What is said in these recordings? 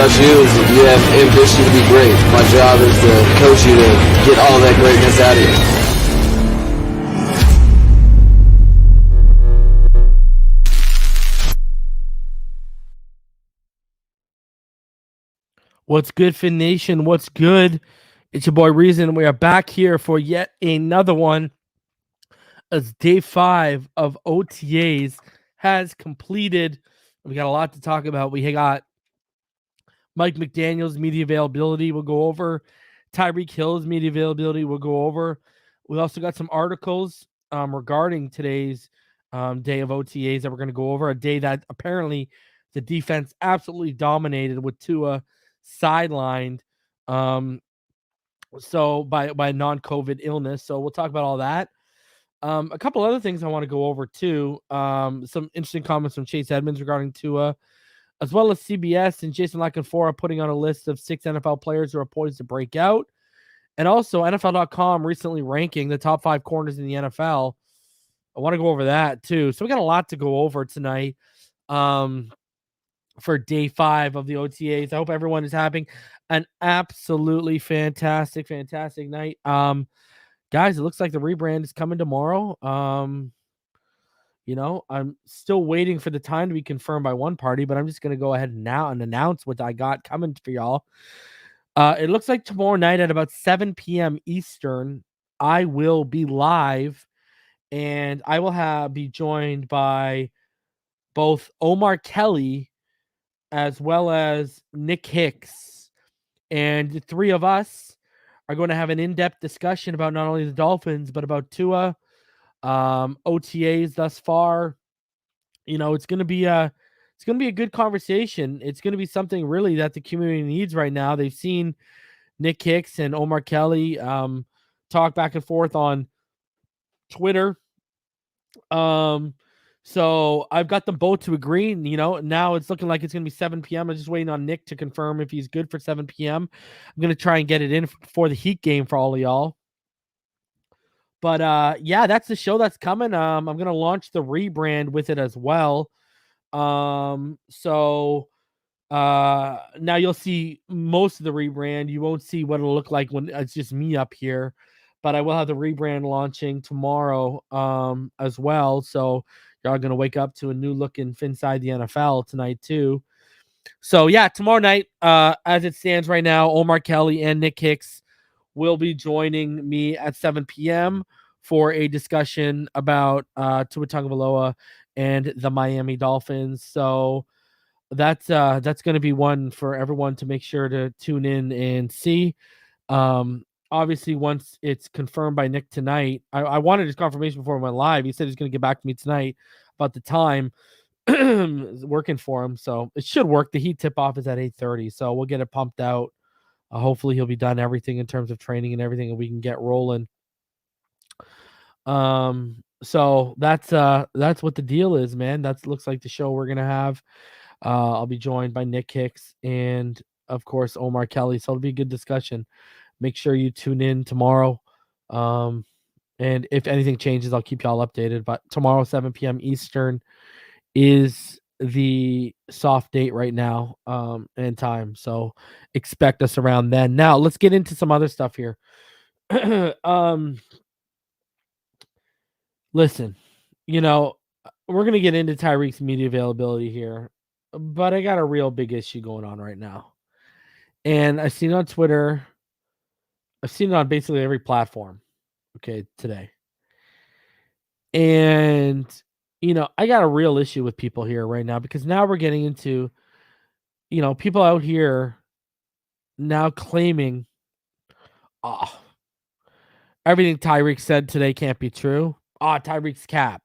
about you is if you have ambition to be great. My job is to coach you to get all that greatness out of you. What's good, Fin Nation? What's good? It's your boy Reason. We are back here for yet another one as day 5 of OTAs has completed. We got a lot to talk about. We got Mike McDaniel's media availability. We'll go over Tyreek Hill's media availability. We'll go over. We also got some articles regarding today's day of OTAs that we're going to go over. A day that apparently the defense absolutely dominated with Tua sidelined so by non-COVID illness. So we'll talk about all that. A couple other things I want to go over too. Some interesting comments from Chase Edmonds regarding Tua, as well as CBS and Jason Lockenfora putting on a list of 6 NFL players who are poised to break out. And also NFL.com recently ranking the top 5 corners in the NFL. I want to go over that too. So we got a lot to go over tonight. For day 5 of the OTAs. I hope everyone is having an absolutely fantastic night. Guys, it looks like the rebrand is coming tomorrow. I'm still waiting for the time to be confirmed by one party, but I'm just going to go ahead now and announce what I got coming for y'all. It looks like tomorrow night at about 7 p.m. Eastern, I will be live, and I will be joined by both Omar Kelly as well as Nick Hicks. And the 3 of us are going to have an in-depth discussion about not only the Dolphins, but about Tua, OTAs thus far. It's going to be a good conversation. It's going to be something really that the community needs right now. They've seen Nick Hicks and Omar Kelly talk back and forth on Twitter. So I've got them both to agree. Now it's looking like it's going to be 7 p.m. I'm just waiting on Nick to confirm if he's good for 7 p.m. I'm going to try and get it in for the Heat game for all of y'all. But yeah, that's the show that's coming. I'm going to launch the rebrand with it as well. So now you'll see most of the rebrand. You won't see what it'll look like when it's just me up here. But I will have the rebrand launching tomorrow as well. So y'all are going to wake up to a new look in Finside the NFL tonight too. So yeah, tomorrow night, as it stands right now, Omar Kelly and Nick Hicks will be joining me at 7 p.m. for a discussion about Tua Tagovailoa and the Miami Dolphins. So that's going to be one for everyone to make sure to tune in and see. Obviously, once it's confirmed by Nick tonight, I wanted his confirmation before we went live. He said he's going to get back to me tonight about the time. Working for him, so it should work. The Heat tip-off is at 8:30, so we'll get it pumped out. Hopefully, he'll be done everything in terms of training and everything, and we can get rolling. So that's what the deal is, man. That looks like the show we're going to have. I'll be joined by Nick Hicks and, of course, Omar Kelly, so it'll be a good discussion. Make sure you tune in tomorrow. And if anything changes, I'll keep y'all updated. But tomorrow, 7 p.m. Eastern is the soft date right now and time. So expect us around then. Now, let's get into some other stuff here. Listen, we're going to get into Tyreek's media availability here, but I got a real big issue going on right now. And I've seen it on Twitter. I've seen it on basically every platform, today. And, I got a real issue with people here right now because now we're getting into, people out here now claiming, everything Tyreek said today can't be true. Tyreek's cap.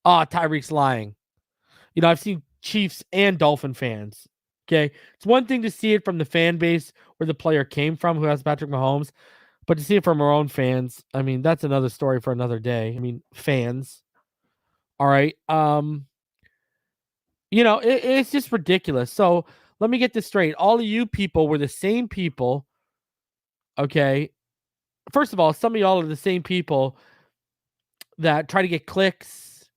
Tyreek's lying. I've seen Chiefs and Dolphin fans. Okay. It's one thing to see it from the fan base where the player came from, who has Patrick Mahomes, but to see it from our own fans, I mean, that's another story for another day. I mean, fans. All right. It's just ridiculous. So let me get this straight. All of you people were the same people. Okay. First of all, some of y'all are the same people that try to get clicks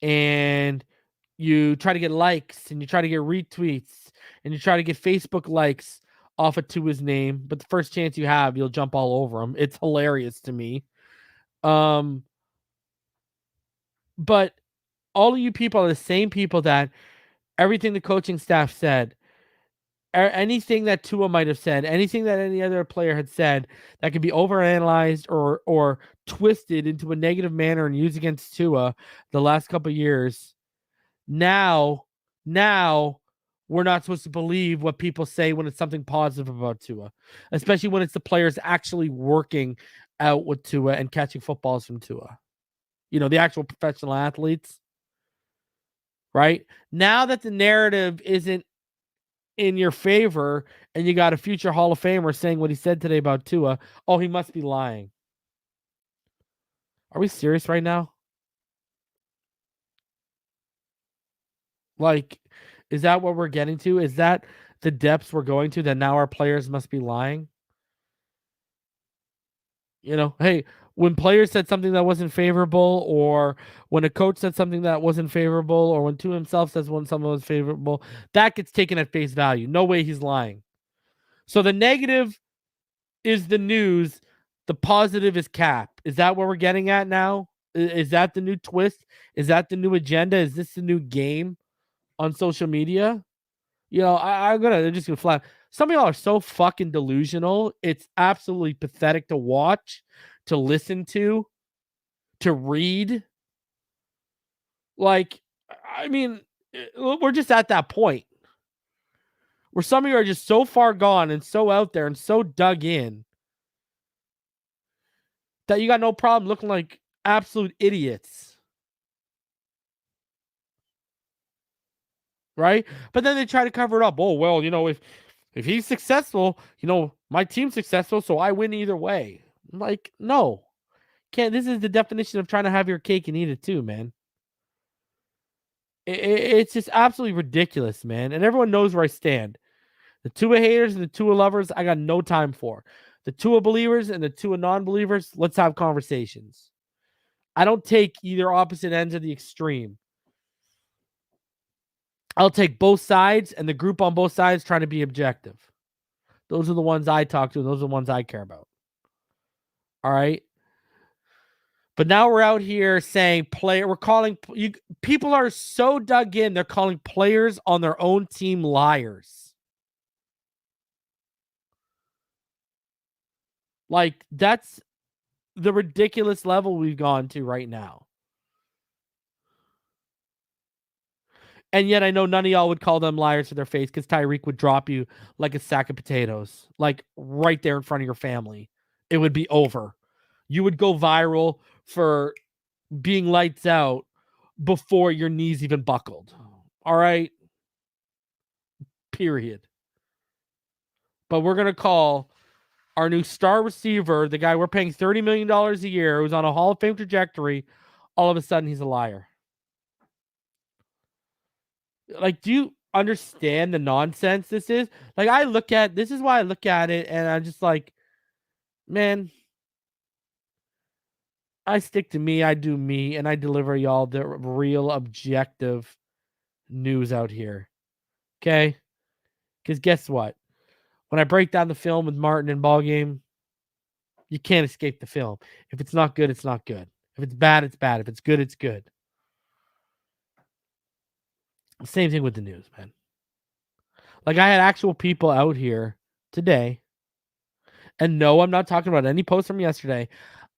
and you try to get likes and you try to get retweets and you try to get Facebook likes off of Tua's name, but the first chance you have, you'll jump all over him. It's hilarious to me. But all of you people are the same people that everything the coaching staff said, anything that Tua might have said, anything that any other player had said that could be overanalyzed or twisted into a negative manner and used against Tua the last couple of years. Now we're not supposed to believe what people say when it's something positive about Tua, especially when it's the players actually working out with Tua and catching footballs from Tua. The actual professional athletes, right? Now that the narrative isn't in your favor and you got a future Hall of Famer saying what he said today about Tua, oh, he must be lying. Are we serious right now? Like, is that what we're getting to? Is that the depths we're going to, that now our players must be lying? Hey, when players said something that wasn't favorable, or when a coach said something that wasn't favorable, or when Tua himself says something was favorable, that gets taken at face value. No way he's lying. So the negative is the news. The positive is Cap. Is that what we're getting at now? Is that the new twist? Is that the new agenda? Is this the new game on social media? I'm just gonna flat. Some of y'all are so fucking delusional. It's absolutely pathetic to watch, to listen to read. Like, I mean, we're just at that point where some of you are just so far gone and so out there and so dug in that you got no problem looking like absolute idiots. Right? But then they try to cover it up. Oh, well, if he's successful, my team's successful, so I win either way. I'm like, no. Can't. This is the definition of trying to have your cake and eat it too, man. It's just absolutely ridiculous, man. And everyone knows where I stand. The Tua haters and the Tua lovers, I got no time for. The Tua believers and the Tua non-believers, let's have conversations. I don't take either opposite ends of the extreme. I'll take both sides and the group on both sides trying to be objective. Those are the ones I talk to. And those are the ones I care about. All right. But now we're out here saying we're calling people are so dug in. They're calling players on their own team liars. Like, that's the ridiculous level we've gone to right now. And yet I know none of y'all would call them liars to their face, because Tyreek would drop you like a sack of potatoes, like right there in front of your family. It would be over. You would go viral for being lights out before your knees even buckled. All right? Period. But we're going to call our new star receiver, the guy we're paying $30 million a year, who's on a Hall of Fame trajectory, all of a sudden he's a liar. Like, do you understand the nonsense this is? Like, this is why I look at it and I'm just like, man, I stick to me, I do me, and I deliver y'all the real objective news out here. Okay? Because guess what? When I break down the film with Martin in ball game, you can't escape the film. If it's not good, it's not good. If it's bad, it's bad. If it's good, it's good. Same thing with the news, man. Like, I had actual people out here today. And no, I'm not talking about any post from yesterday.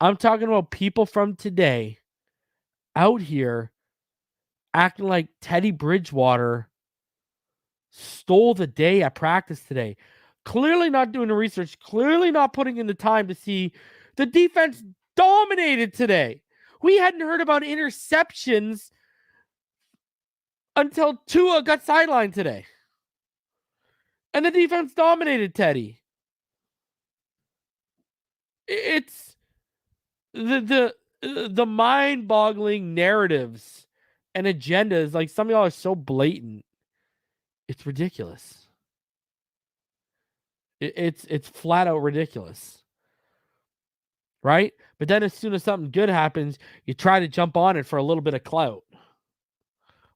I'm talking about people from today out here acting like Teddy Bridgewater stole the day at practice today. Clearly not doing the research, clearly not putting in the time to see the defense dominated today. We hadn't heard about interceptions until Tua got sidelined today. And the defense dominated Teddy. It's the mind-boggling narratives and agendas. Like, some of y'all are so blatant. It's ridiculous. It's flat out ridiculous. Right? But then as soon as something good happens, you try to jump on it for a little bit of clout.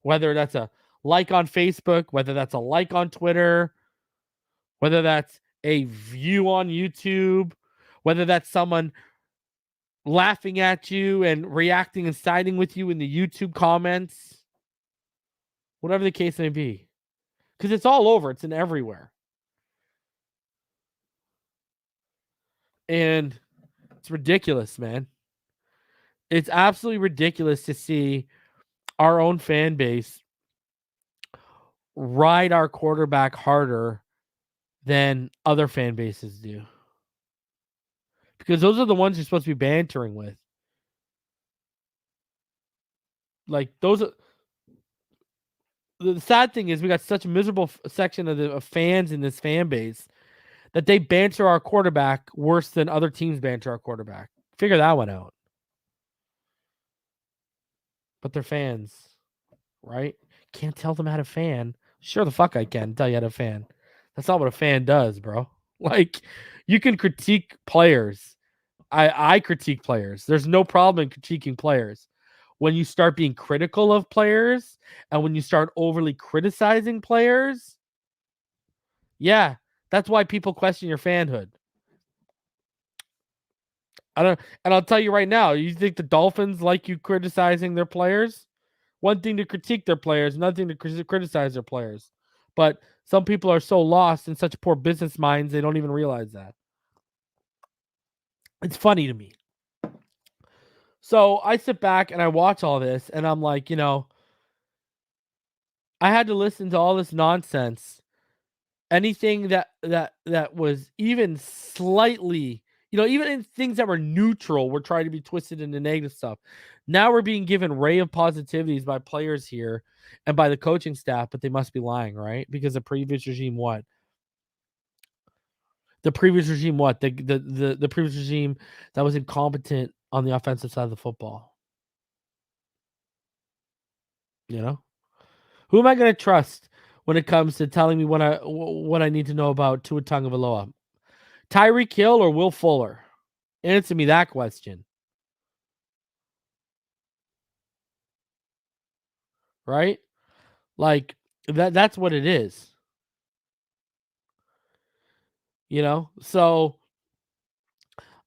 Whether that's a like on Facebook, whether that's a like on Twitter, whether that's a view on YouTube, whether that's someone laughing at you and reacting and siding with you in the YouTube comments, whatever the case may be. Because it's all over. It's in everywhere. And it's ridiculous, man. It's absolutely ridiculous to see our own fan base ride our quarterback harder than other fan bases do. Because those are the ones you're supposed to be bantering with. Like, those are... The sad thing is we got such a miserable section of fans in this fan base that they banter our quarterback worse than other teams banter our quarterback. Figure that one out. But they're fans, right? Can't tell them how to fan. Sure the fuck I can tell you how to fan. That's not what a fan does, bro. Like, you can critique players. I critique players. There's no problem in critiquing players. When you start being critical of players and when you start overly criticizing players, yeah, that's why people question your fanhood. And I'll tell you right now, you think the Dolphins like you criticizing their players? One thing to critique their players, another thing to criticize their players. But some people are so lost in such poor business minds, they don't even realize that. It's funny to me. So I sit back and I watch all this and I'm like, I had to listen to all this nonsense. Anything that was even slightly, even in things that were neutral, were trying to be twisted into negative stuff. Now we're being given ray of positivities by players here and by the coaching staff, but they must be lying, right? Because the previous regime, what? The previous regime, what? The previous regime that was incompetent on the offensive side of the football. Who am I going to trust when it comes to telling me what I need to know about Tua Tagovailoa? Tyreek Hill or Will Fuller? Answer me that question. Right? Like, that's what it is. So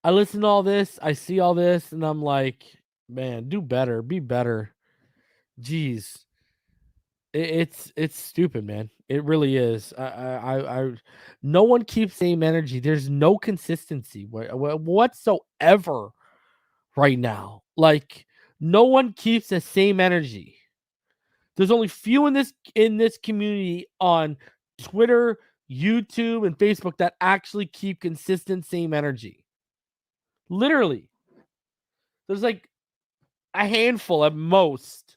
I listen to all this, I see all this, and I'm like, man, do better, be better. Jeez. It's stupid, man. It really is. No one keeps same energy. There's no consistency whatsoever right now. Like, no one keeps the same energy. There's only few in this community on Twitter, YouTube, and Facebook that actually keep consistent same energy. Literally. There's like a handful at most.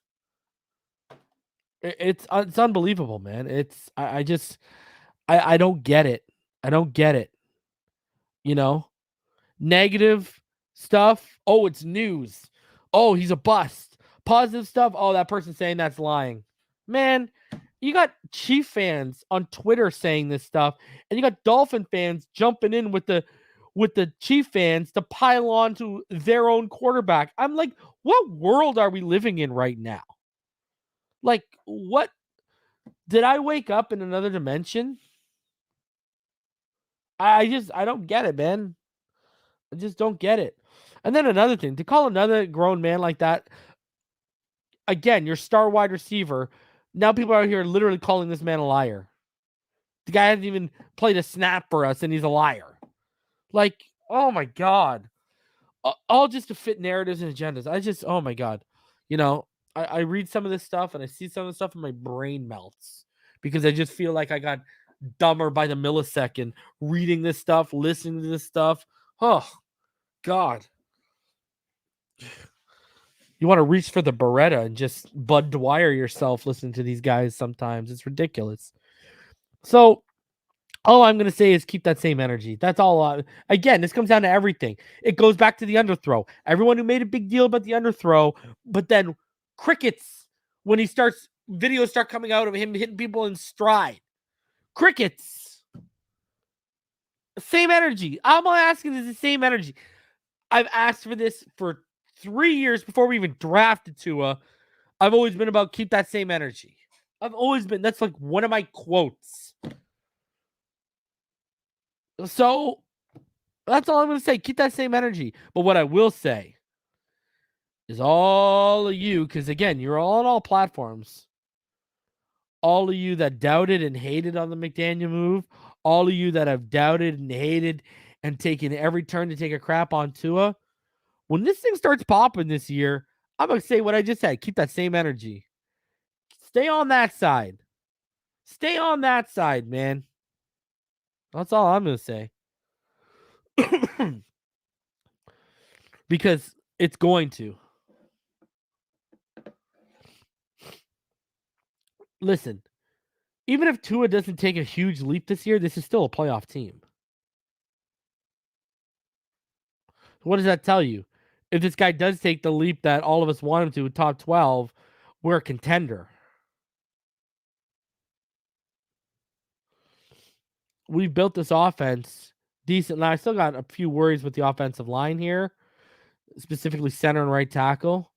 It's unbelievable, man. I don't get it. I don't get it. Negative stuff. Oh, it's news. Oh, he's a bust. Positive stuff. Oh, that person saying that's lying. Man, you got Chief fans on Twitter saying this stuff, and you got Dolphin fans jumping in with the Chief fans to pile on to their own quarterback. I'm like, what world are we living in right now? Like, what? Did I wake up in another dimension? I don't get it, man. I just don't get it. And then another thing, to call another grown man like that, again, your star wide receiver, now people are out here literally calling this man a liar. The guy hasn't even played a snap for us, and he's a liar. Like, oh my God. All just to fit narratives and agendas. Oh my God. I read some of this stuff and I see some of the stuff and my brain melts because I just feel like I got dumber by the millisecond reading this stuff, listening to this stuff. Oh, God. You want to reach for the Beretta and just Bud Dwyer yourself listening to these guys sometimes. It's ridiculous. So all I'm going to say is keep that same energy. That's all. Again, this comes down to everything. It goes back to the underthrow. Everyone who made a big deal about the underthrow, but then crickets when videos start coming out of him hitting people in stride. Crickets. Same energy. I'm asking is the same energy. I've asked for this for 3 years before we even drafted Tua. I've always been about keep that same energy. I've always been. That's like one of my quotes. So that's all I'm going to say. Keep that same energy. But what I will say is all of you, because again, you're all on all platforms. All of you that doubted and hated on the McDaniel move, all of you that have doubted and hated and taken every turn to take a crap on Tua, when this thing starts popping this year, I'm going to say what I just said. Keep that same energy. Stay on that side. Stay on that side, man. That's all I'm going to say. Because it's going to. Listen, even if Tua doesn't take a huge leap this year, this is still a playoff team. What does that tell you? If this guy does take the leap that all of us want him to, top 12, we're a contender. We've built this offense decent. Now, I still got a few worries with the offensive line here, specifically center and right tackle,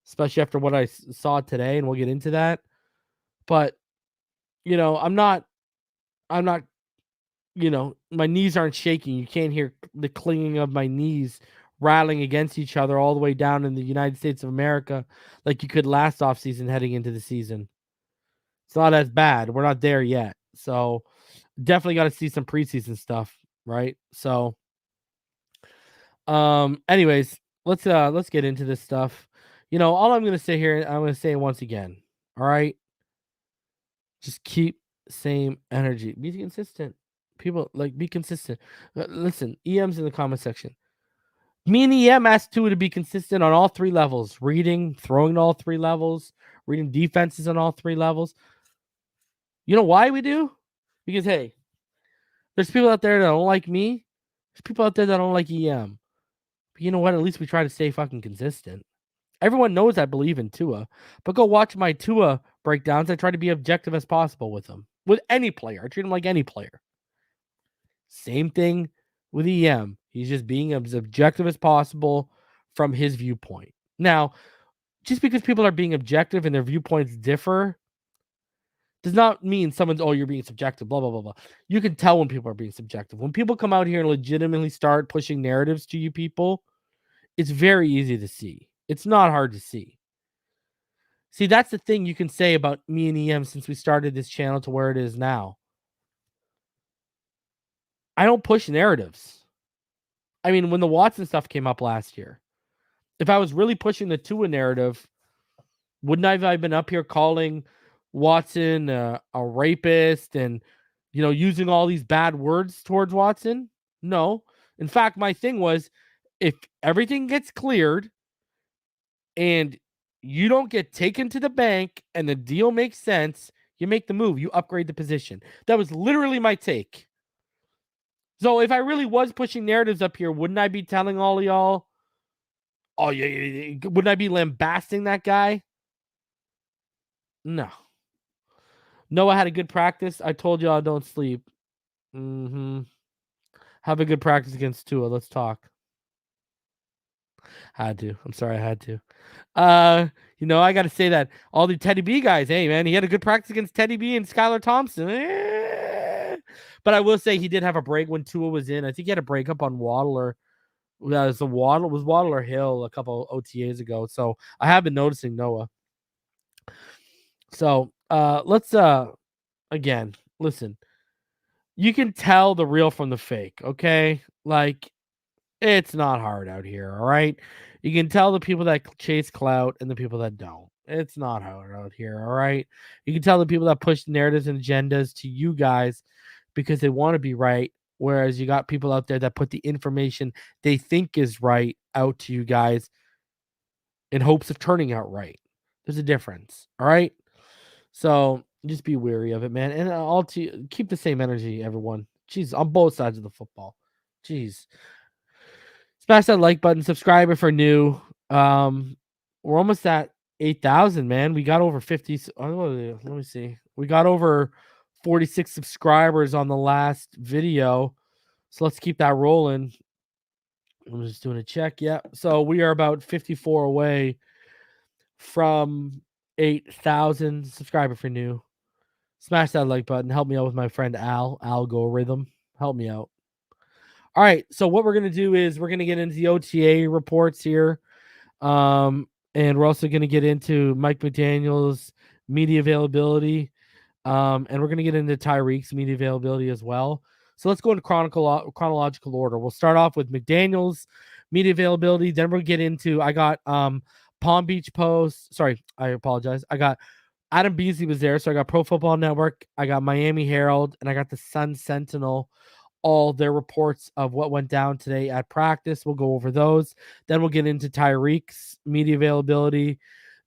especially after what I saw today, and we'll get into that. But, I'm not, my knees aren't shaking. You can't hear the clinging of my knees rattling against each other all the way down in the United States of America like you could last offseason heading into the season. It's not as bad. We're not there yet. So definitely got to see some preseason stuff, right? So anyways, let's get into this stuff. All I'm going to say here, I'm going to say it once again. All right? Just keep same energy. Be consistent. People be consistent. Listen, EM's in the comment section. Me and EM asked Tua to be consistent on all three levels: reading, throwing to all three levels, reading defenses on all three levels. You know why we do? Because hey, there's people out there that don't like me. There's people out there that don't like EM. But you know what? At least we try to stay fucking consistent. Everyone knows I believe in Tua, but go watch my Tua breakdowns. I try to be objective as possible with them. With any player, I treat him like any player. Same thing with EM. He's just being as objective as possible from his viewpoint. Now, just because people are being objective and their viewpoints differ does not mean someone's, you're being subjective, blah, blah, blah, blah. You can tell when people are being subjective. When people come out here and legitimately start pushing narratives to you people, it's very easy to see. It's not hard to see. See, that's the thing you can say about me and EM since we started this channel to where it is now. I don't push narratives. I mean, when the Watson stuff came up last year, if I was really pushing the Tua narrative, wouldn't I have been up here calling Watson a rapist and, using all these bad words towards Watson? No. In fact, my thing was, if everything gets cleared and you don't get taken to the bank and the deal makes sense, you make the move. You upgrade the position. That was literally my take. So if I really was pushing narratives up here, wouldn't I be telling all of y'all, yeah, wouldn't I be lambasting that guy? No. Noah had a good practice. I told y'all don't sleep. Have a good practice against Tua. Let's talk. Had to. I'm sorry, I had to. I got to say that all the Teddy B guys, hey, man, he had a good practice against Teddy B and Skylar Thompson. But I will say he did have a break when Tua was in. I think he had a breakup on Waddle or Waddle or Hill a couple OTAs ago. So I have been noticing Noah. So let's again, listen. You can tell the real from the fake, okay? It's not hard out here, all right? You can tell the people that chase clout and the people that don't. It's not hard out here, all right? You can tell the people that push narratives and agendas to you guys because they want to be right, whereas you got people out there that put the information they think is right out to you guys in hopes of turning out right. There's a difference, all right? So just be wary of it, man. And keep the same energy, everyone. Jeez, on both sides of the football. Jeez. Smash that like button. Subscribe if you're new. We're almost at 8,000, man. We got over 50. Let me see. We got over 46 subscribers on the last video. So let's keep that rolling. I'm just doing a check. Yeah. So we are about 54 away from 8,000 subscriber for new. Smash that like button. Help me out with my friend Al. Algorithm. Help me out. All right. So what we're gonna do is we're gonna get into the OTA reports here. And we're also gonna get into Mike McDaniel's media availability. And we're gonna get into Tyreek's media availability as well. So let's go into chronological order. We'll start off with McDaniel's media availability. Then we'll get into I got Palm Beach Post. Sorry, I apologize. I got Adam Beasley was there, so I got Pro Football Network, I got Miami Herald, and I got the Sun Sentinel. All their reports of what went down today at practice. We'll go over those. Then we'll get into Tyreek's media availability.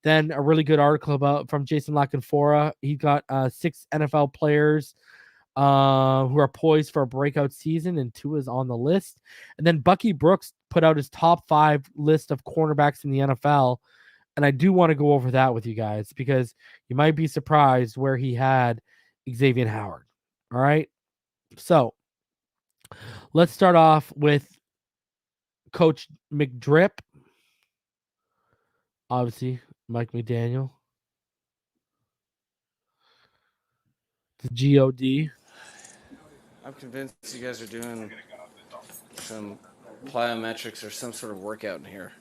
Then a really good article from Jason Lockenfora. He got 6 NFL players who are poised for a breakout season, and 2 is on the list. And then Bucky Brooks put out his top 5 list of cornerbacks in the NFL. And I do want to go over that with you guys because you might be surprised where he had Xavien Howard. All right. So let's start off with Coach McDrip. Obviously, Mike McDaniel. The GOD. I'm convinced you guys are doing some plyometrics or some sort of workout in here.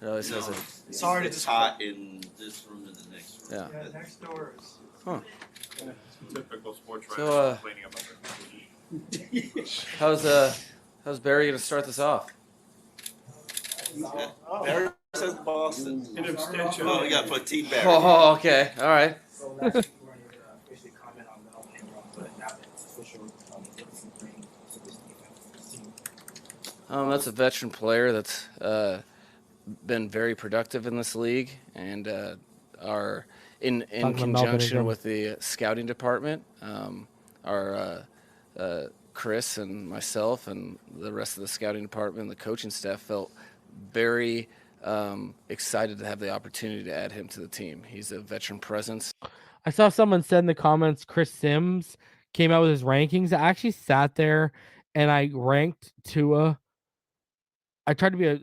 It always has a. It's hard to hot in this room and the next room. Yeah. Next door is. Huh. Typical sports So, complaining about how's Barry gonna start this off? Barry says Boston. an abstention. Oh, we got to put T Barry. Oh, okay, all right. That's a veteran player that's been very productive in this league, and are in conjunction with the scouting department. Our Chris and myself and the rest of the scouting department and the coaching staff felt very excited to have the opportunity to add him to the team. He's a veteran presence. I saw someone said in the comments Chris Sims came out with his rankings. I actually sat there and I ranked Tua. I tried to be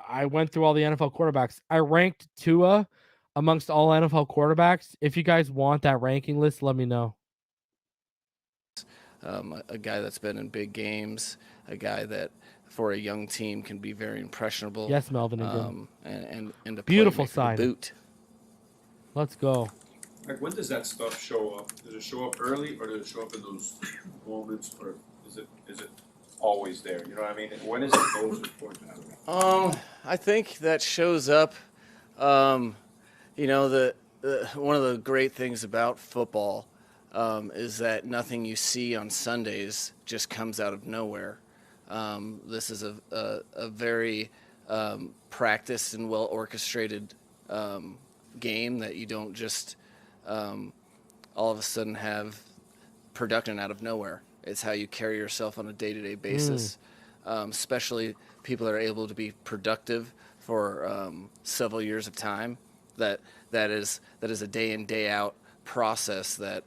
I went through all the NFL quarterbacks. I ranked Tua amongst all NFL quarterbacks. If you guys want that ranking list, let me know. A guy that's been in big games, a guy that for a young team can be very impressionable. Yes, Melvin Ingram. And a Beautiful playmaker to sign. boot. Let's go. Like, when does that stuff show up? Does it show up early, or does it show up in those moments, or is it always there? You know what I mean? When is it most important? I think that shows up. You know, the one of the great things about football is that nothing you see on Sundays just comes out of nowhere. This is a very practiced and well orchestrated game that you don't just all of a sudden have production out of nowhere. It's how you carry yourself on a day-to-day basis. Especially people that are able to be productive for several years of time. That is a day in, day out process that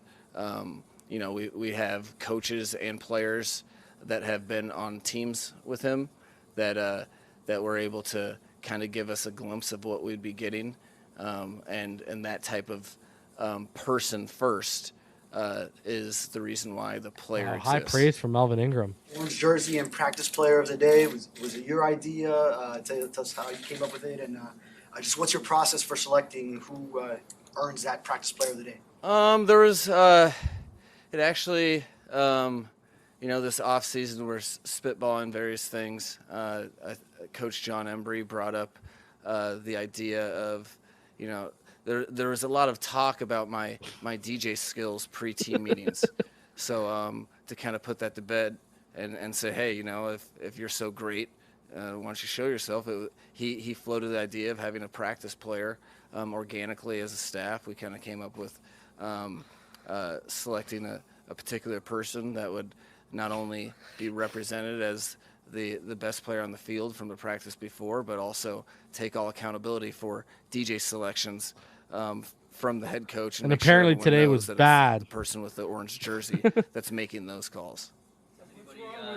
you know, we have coaches and players that have been on teams with him that were able to kind of give us a glimpse of what we'd be getting, and that type of person first is the reason why the player exists. High praise from Melvin Ingram. Orange jersey and practice player of the day. Was it your idea? Tell us how you came up with it, and just what's your process for selecting who earns that practice player of the day? There was it actually you know, this off season we're spitballing various things. Coach John Embry brought up the idea of, you know, there was a lot of talk about my DJ skills pre-team meetings. So to kind of put that to bed and say, hey, you know, if you're so great, why don't you show yourself? He floated the idea of having a practice player organically as a staff. We kind of came up with selecting a particular person that would not only be represented as the best player on the field from the practice before, but also take all accountability for DJ selections from the head coach. And apparently today was bad. The person with the orange jersey that's making those calls.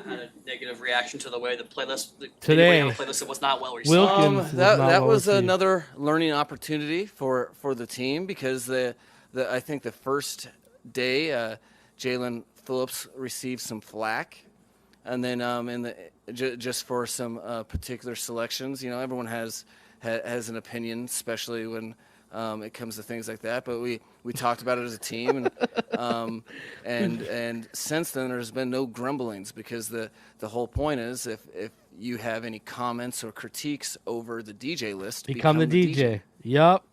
had a negative reaction to the way the playlist Today. on the playlist was not well received. Wilkins that was received. another learning opportunity for the team because I think the first day Jalen Phillips received some flack, and then just for some particular selections, everyone has an opinion, especially when it comes to things like that. But we talked about it as a team, and since then there's been no grumblings because the whole point is if you have any comments or critiques over the DJ list, become the DJ. Yep.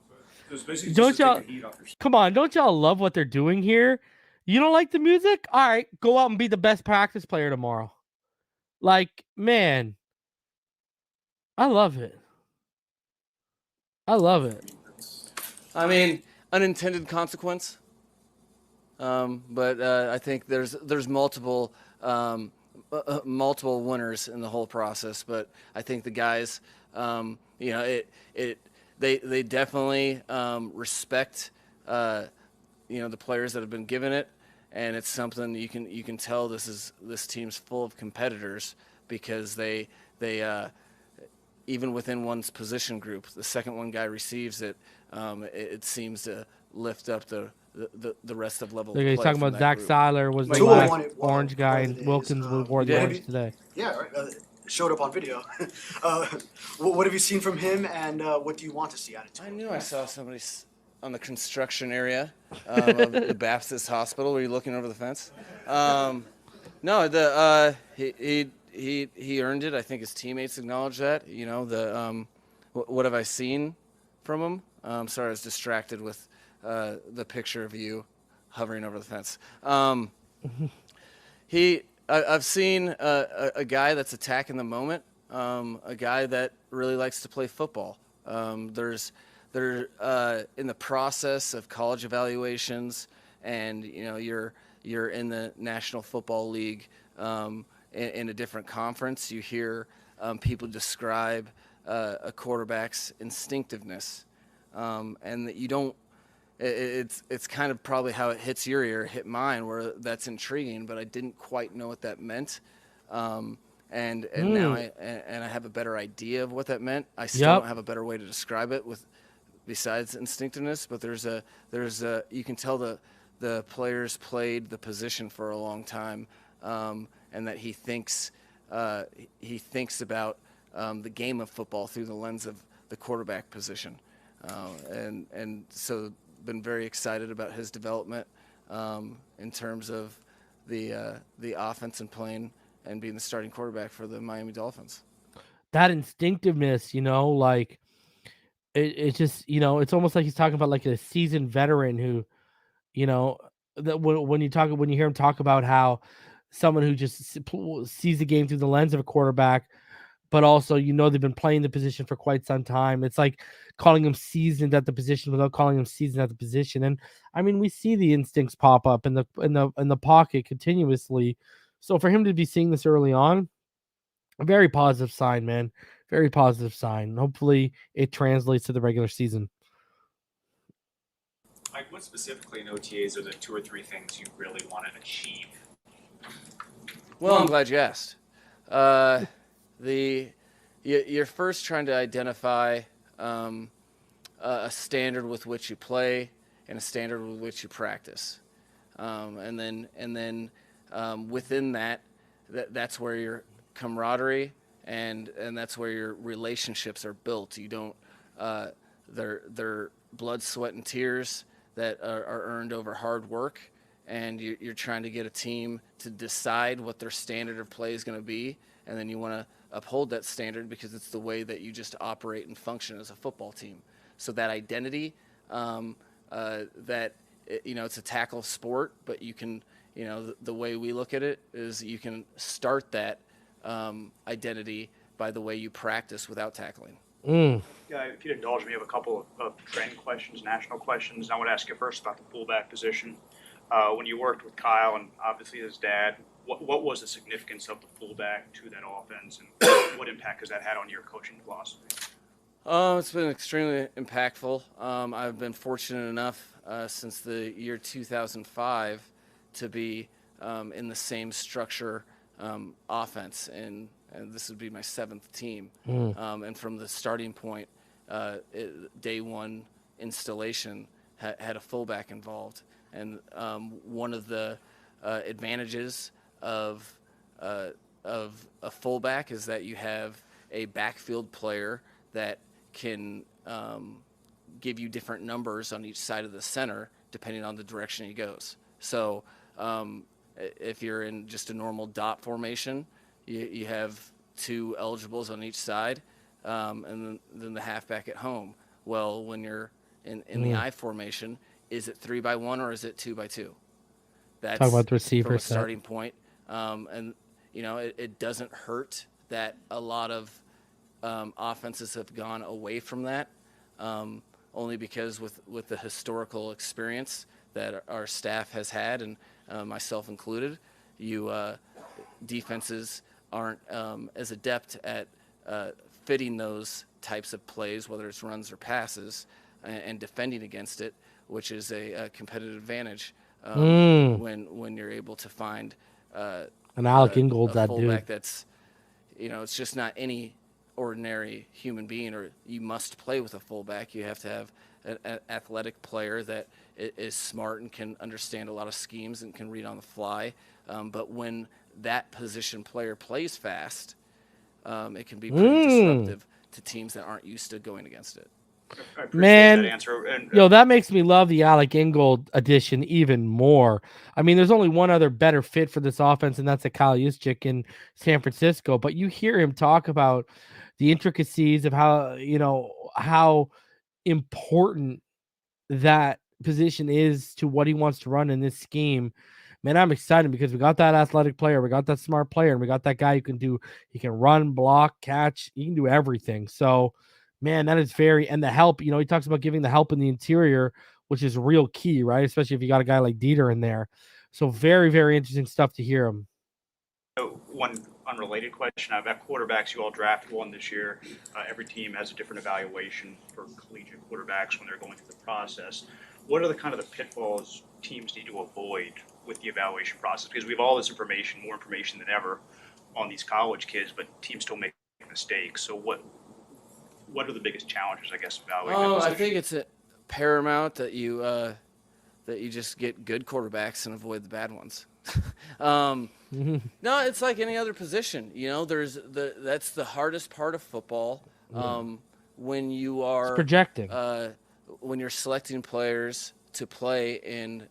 So it's basically Don't just to y'all take the heat off yourself. come on? Don't y'all love what they're doing here? You don't like the music? All right, go out and be the best practice player tomorrow. Like, man, I love it. I love it. I mean, unintended consequence. But I think there's multiple winners in the whole process. But I think the guys, they definitely respect the players that have been given it, and it's something you can tell this team's full of competitors because they even within one's position group, the second one guy receives it, it seems to lift up the rest of level. He's talking about Zach Skylar was the Tua last won it orange guy, and Wilkins wore the orange today. Yeah, right. Showed up on video. What have you seen from him, and what do you want to see out of him? I knew I saw somebody on the construction area of the Baptist Hospital. Were you looking over the fence? No, he earned it. I think his teammates acknowledge that. What have I seen from him? Sorry, I was distracted with the picture of you hovering over the fence. I've seen a guy that's attacking the moment, a guy that really likes to play football. They're in the process of college evaluations, and you're in the National Football League in a different conference. You hear people describe a quarterback's instinctiveness, and that you don't. It's kind of probably how it hits your ear, hit mine, where that's intriguing, but I didn't quite know what that meant. And now I have a better idea of what that meant. I still don't have a better way to describe it besides instinctiveness, but there's you can tell the players played the position for a long time, and that he thinks about the game of football through the lens of the quarterback position, and so been very excited about his development in terms of the offense and playing and being the starting quarterback for the Miami Dolphins. That instinctiveness, like it's just, it's almost like he's talking about like a seasoned veteran who, that when you hear him talk about how someone who just sees the game through the lens of a quarterback, but also, they've been playing the position for quite some time. It's like calling him seasoned at the position without calling him seasoned at the position. And I mean, we see the instincts pop up in the pocket continuously. So for him to be seeing this early on, a very positive sign, man. Very positive sign. Hopefully it translates to the regular season. Mike, what specifically in OTAs are the 2 or 3 things you really want to achieve? Well, I'm glad you asked. You're first trying to identify a standard with which you play and a standard with which you practice, and then within that's where your camaraderie and that's where your relationships are built. You don't they're blood, sweat, and tears that are earned over hard work, and you're trying to get a team to decide what their standard of play is going to be, and then you want to uphold that standard because it's the way that you just operate and function as a football team. So that identity, it's a tackle sport, but you can, the way we look at it is you can start that identity by the way you practice without tackling. If you'd indulge me, I have a couple of trend questions, national questions. And I want to ask you first about the fullback position. When you worked with Kyle and obviously his dad, what was the significance of the fullback to that offense, and what impact has that had on your coaching philosophy? It's been extremely impactful. I've been fortunate enough since the year 2005 to be in the same structure offense, and this would be my 7th team. And from the starting point, day one installation had a fullback involved. And one of the advantages of a fullback is that you have a backfield player that can give you different numbers on each side of the center depending on the direction he goes. So if you're in just a normal dot formation, you have 2 eligibles on each side, and then the halfback at home. Well, when you're in the I formation, is it 3-by-1 or is it 2-by-2? That's Talk about the receiver from a set. starting point. And it doesn't hurt that a lot of offenses have gone away from that, only because with the historical experience that our staff has had, and myself included, defenses aren't as adept at fitting those types of plays, whether it's runs or passes, and defending against it, which is a competitive advantage when you're able to find And Alec Ingold's a that fullback dude. that's, it's just not any ordinary human being, or you must play with a fullback. You have to have an athletic player that is smart and can understand a lot of schemes and can read on the fly. But when that position player plays fast, it can be pretty disruptive to teams that aren't used to going against it. I appreciate Man, that answer. And, Yo, that makes me love the Alec Ingold addition even more. I mean, there's only one other better fit for this offense, and that's a Kyle Juszczyk in San Francisco. But you hear him talk about the intricacies of how important that position is to what he wants to run in this scheme. Man, I'm excited because we got that athletic player, we got that smart player, and we got that guy he can run, block, catch, he can do everything. So, man, that is and the help, he talks about giving the help in the interior, which is real key, right? Especially if you got a guy like Dieter in there. So very, very interesting stuff to hear him. one unrelated question. About quarterbacks, you all drafted one this year. Every team has a different evaluation for collegiate quarterbacks when they're going through the process. What are the pitfalls teams need to avoid with the evaluation process? Because we have all this information, more information than ever on these college kids, but teams still make mistakes. So what are the biggest challenges, I guess, evaluating? I think it's paramount that you just get good quarterbacks and avoid the bad ones. No, it's like any other position. That's the hardest part of football. When you are projecting, when you're selecting players to play in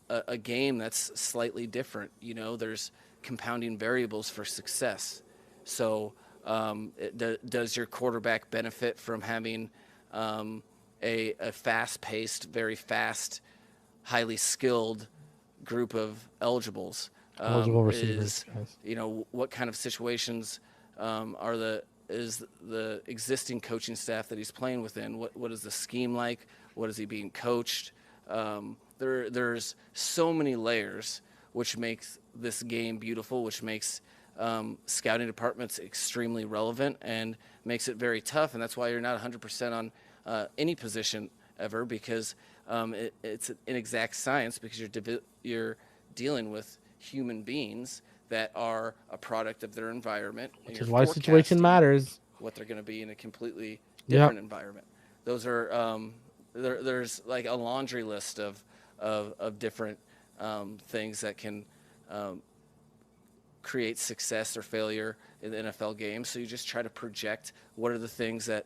a game that's slightly different. There's compounding variables for success. So does your quarterback benefit from having a fast-paced, very fast, highly skilled group of eligibles? Eligible receivers. What kind of situations is the existing coaching staff that he's playing within? What is the scheme like? What is he being coached? There's so many layers, which makes this game beautiful, which makes scouting departments extremely relevant and makes it very tough. And that's why you're not 100% on any position ever, because it's an inexact science, because you're dealing with human beings that are a product of their environment. Which is why situation matters. What they're going to be in a completely different environment. Those are there's like a laundry list of different things that can create success or failure in the NFL game. So you just try to project what are the things that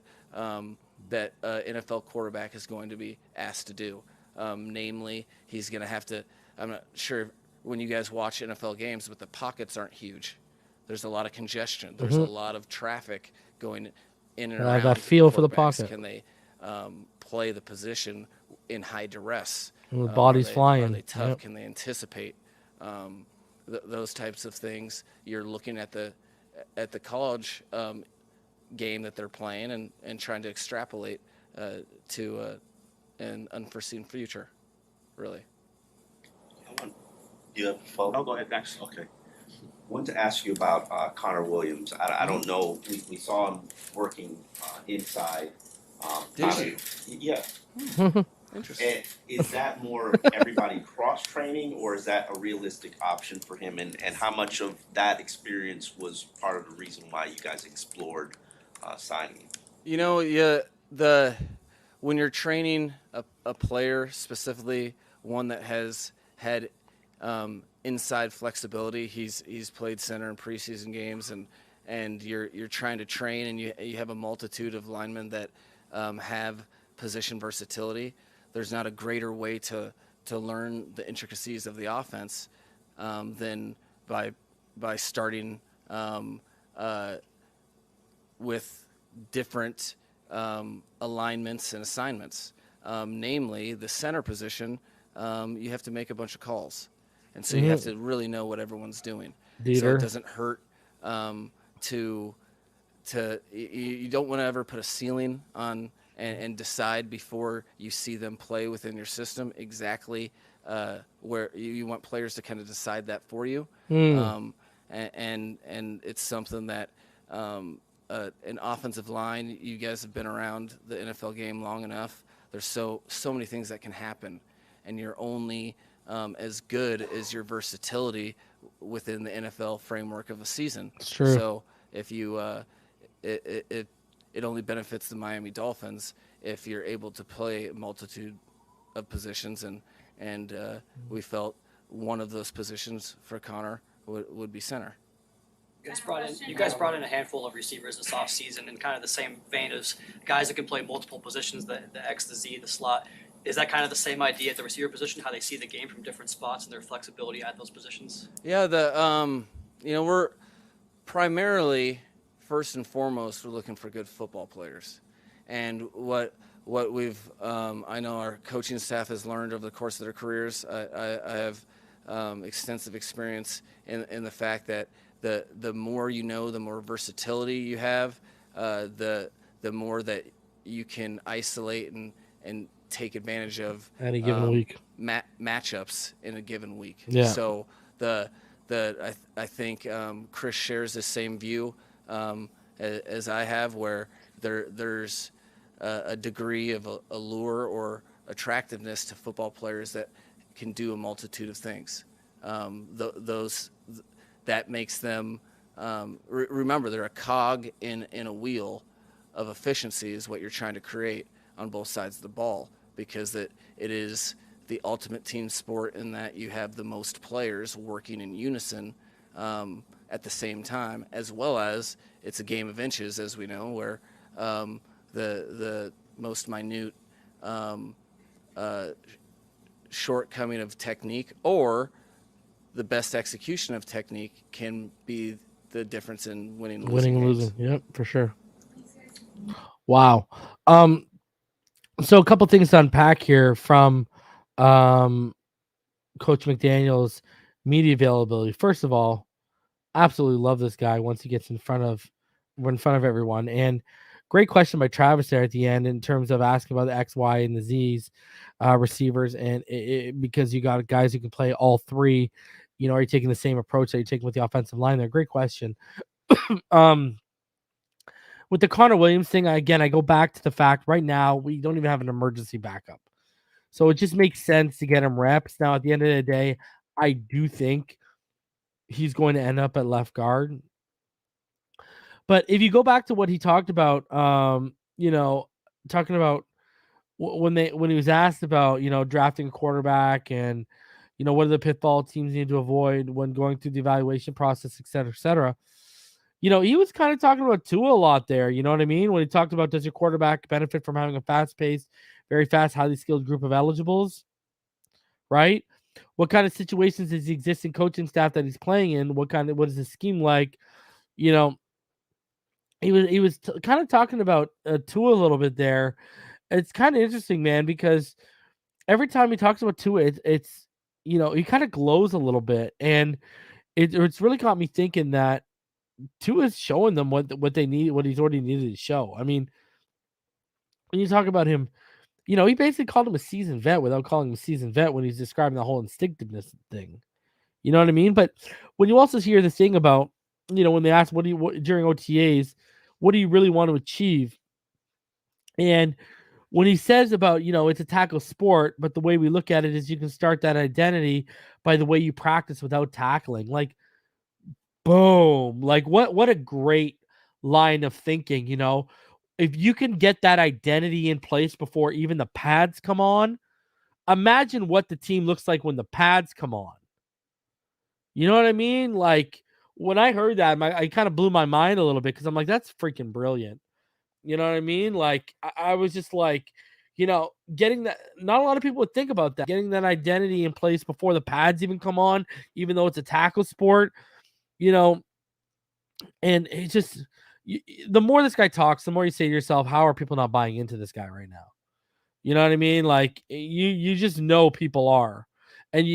that NFL quarterback is going to be asked to do. Namely, he's going to have to. I'm not sure when you guys watch NFL games, but the pockets aren't huge. There's a lot of congestion. There's a lot of traffic going in and around. That feel for the pocket. Can they play the position in high duress? And the body's flying. Are they tough? Yep. Can they anticipate those types of things? You're looking at the college game that they're playing and trying to extrapolate to an unforeseen future, really. You have a follow-up? Oh, go ahead, thanks. Okay. Wanted to ask you about Connor Williams. I don't know. We saw him working inside. Did you? Yeah. Interesting. And is that more everybody cross-training, or is that a realistic option for him? And how much of that experience was part of the reason why you guys explored signing him? You know, when you're training a player, specifically one that has had inside flexibility, he's played center in preseason games, and you're trying to train, and you have a multitude of linemen that have position versatility. There's not a greater way to learn the intricacies of the offense than by starting with different alignments and assignments. Namely, the center position, you have to make a bunch of calls, and so you have to really know what everyone's doing. So it doesn't hurt you don't want to ever put a ceiling on and decide before you see them play within your system exactly where you want players to kind of decide that for you. And it's something that an offensive line, you guys have been around the NFL game long enough. There's so many things that can happen, and you're only as good as your versatility within the NFL framework of a season. It's true. So if you it only benefits the Miami Dolphins if you're able to play a multitude of positions, and we felt one of those positions for Connor would be center. You guys brought in a handful of receivers this offseason in kind of the same vein as guys that can play multiple positions, the X, the Z, the slot. Is that kind of the same idea at the receiver position, how they see the game from different spots and their flexibility at those positions? Yeah, we're primarily, first and foremost, we're looking for good football players. And what we've, I know our coaching staff has learned over the course of their careers, I have extensive experience in the fact that the more you know, the more versatility you have, the more that you can isolate and take advantage of any given week matchups in a given week. Yeah. So I think Chris shares the same view as I have, where there's a degree of allure or attractiveness to football players that can do a multitude of things. That makes them remember, they're a cog in a wheel of efficiency is what you're trying to create on both sides of the ball, because it is the ultimate team sport in that you have the most players working in unison at the same time, as well as it's a game of inches, as we know, where the most minute shortcoming of technique or the best execution of technique can be the difference in winning and losing. Yep, for sure. Wow. So a couple things to unpack here from Coach McDaniel's media availability. First of all, absolutely love this guy once he gets in front of everyone. And great question by Travis there at the end in terms of asking about the X, Y, and the Z's receivers, and because you got guys who can play all three. You know, are you taking the same approach that you're taking with the offensive line there? Great question. With the Connor Williams thing, again, I go back to the fact right now we don't even have an emergency backup. So it just makes sense to get him reps. Now, at the end of the day, I do think he's going to end up at left guard. But if you go back to what he talked about, talking about when he was asked about, drafting a quarterback and, what are the pitfall teams need to avoid when going through the evaluation process, et cetera, et cetera. He was kind of talking about Tua a lot there. You know what I mean? When he talked about, does your quarterback benefit from having a fast-paced, very fast, highly skilled group of eligibles, right? What kind of situations is the existing coaching staff that he's playing in? What is the scheme like? He was kind of talking about Tua a little bit there. It's kind of interesting, man, because every time he talks about Tua, it's he kind of glows a little bit, and it's really got me thinking that Tua's showing them what they need, what he's already needed to show. I mean, when you talk about him, he basically called him a seasoned vet without calling him a seasoned vet when he's describing the whole instinctiveness thing. You know what I mean? But when you also hear the thing about, when they ask during OTAs, what do you really want to achieve? And when he says about, it's a tackle sport, but the way we look at it is you can start that identity by the way you practice without tackling. Like, boom. Like, what a great line of thinking, If you can get that identity in place before even the pads come on, imagine what the team looks like when the pads come on. You know what I mean? Like, when I heard that, I kind of blew my mind a little bit because I'm like, that's freaking brilliant. You know what I mean? Like, I was just like, getting that. Not a lot of people would think about that. Getting that identity in place before the pads even come on, even though it's a tackle sport, and it just, the more this guy talks, the more you say to yourself, how are people not buying into this guy right now? You know what I mean? Like, you just know people are. And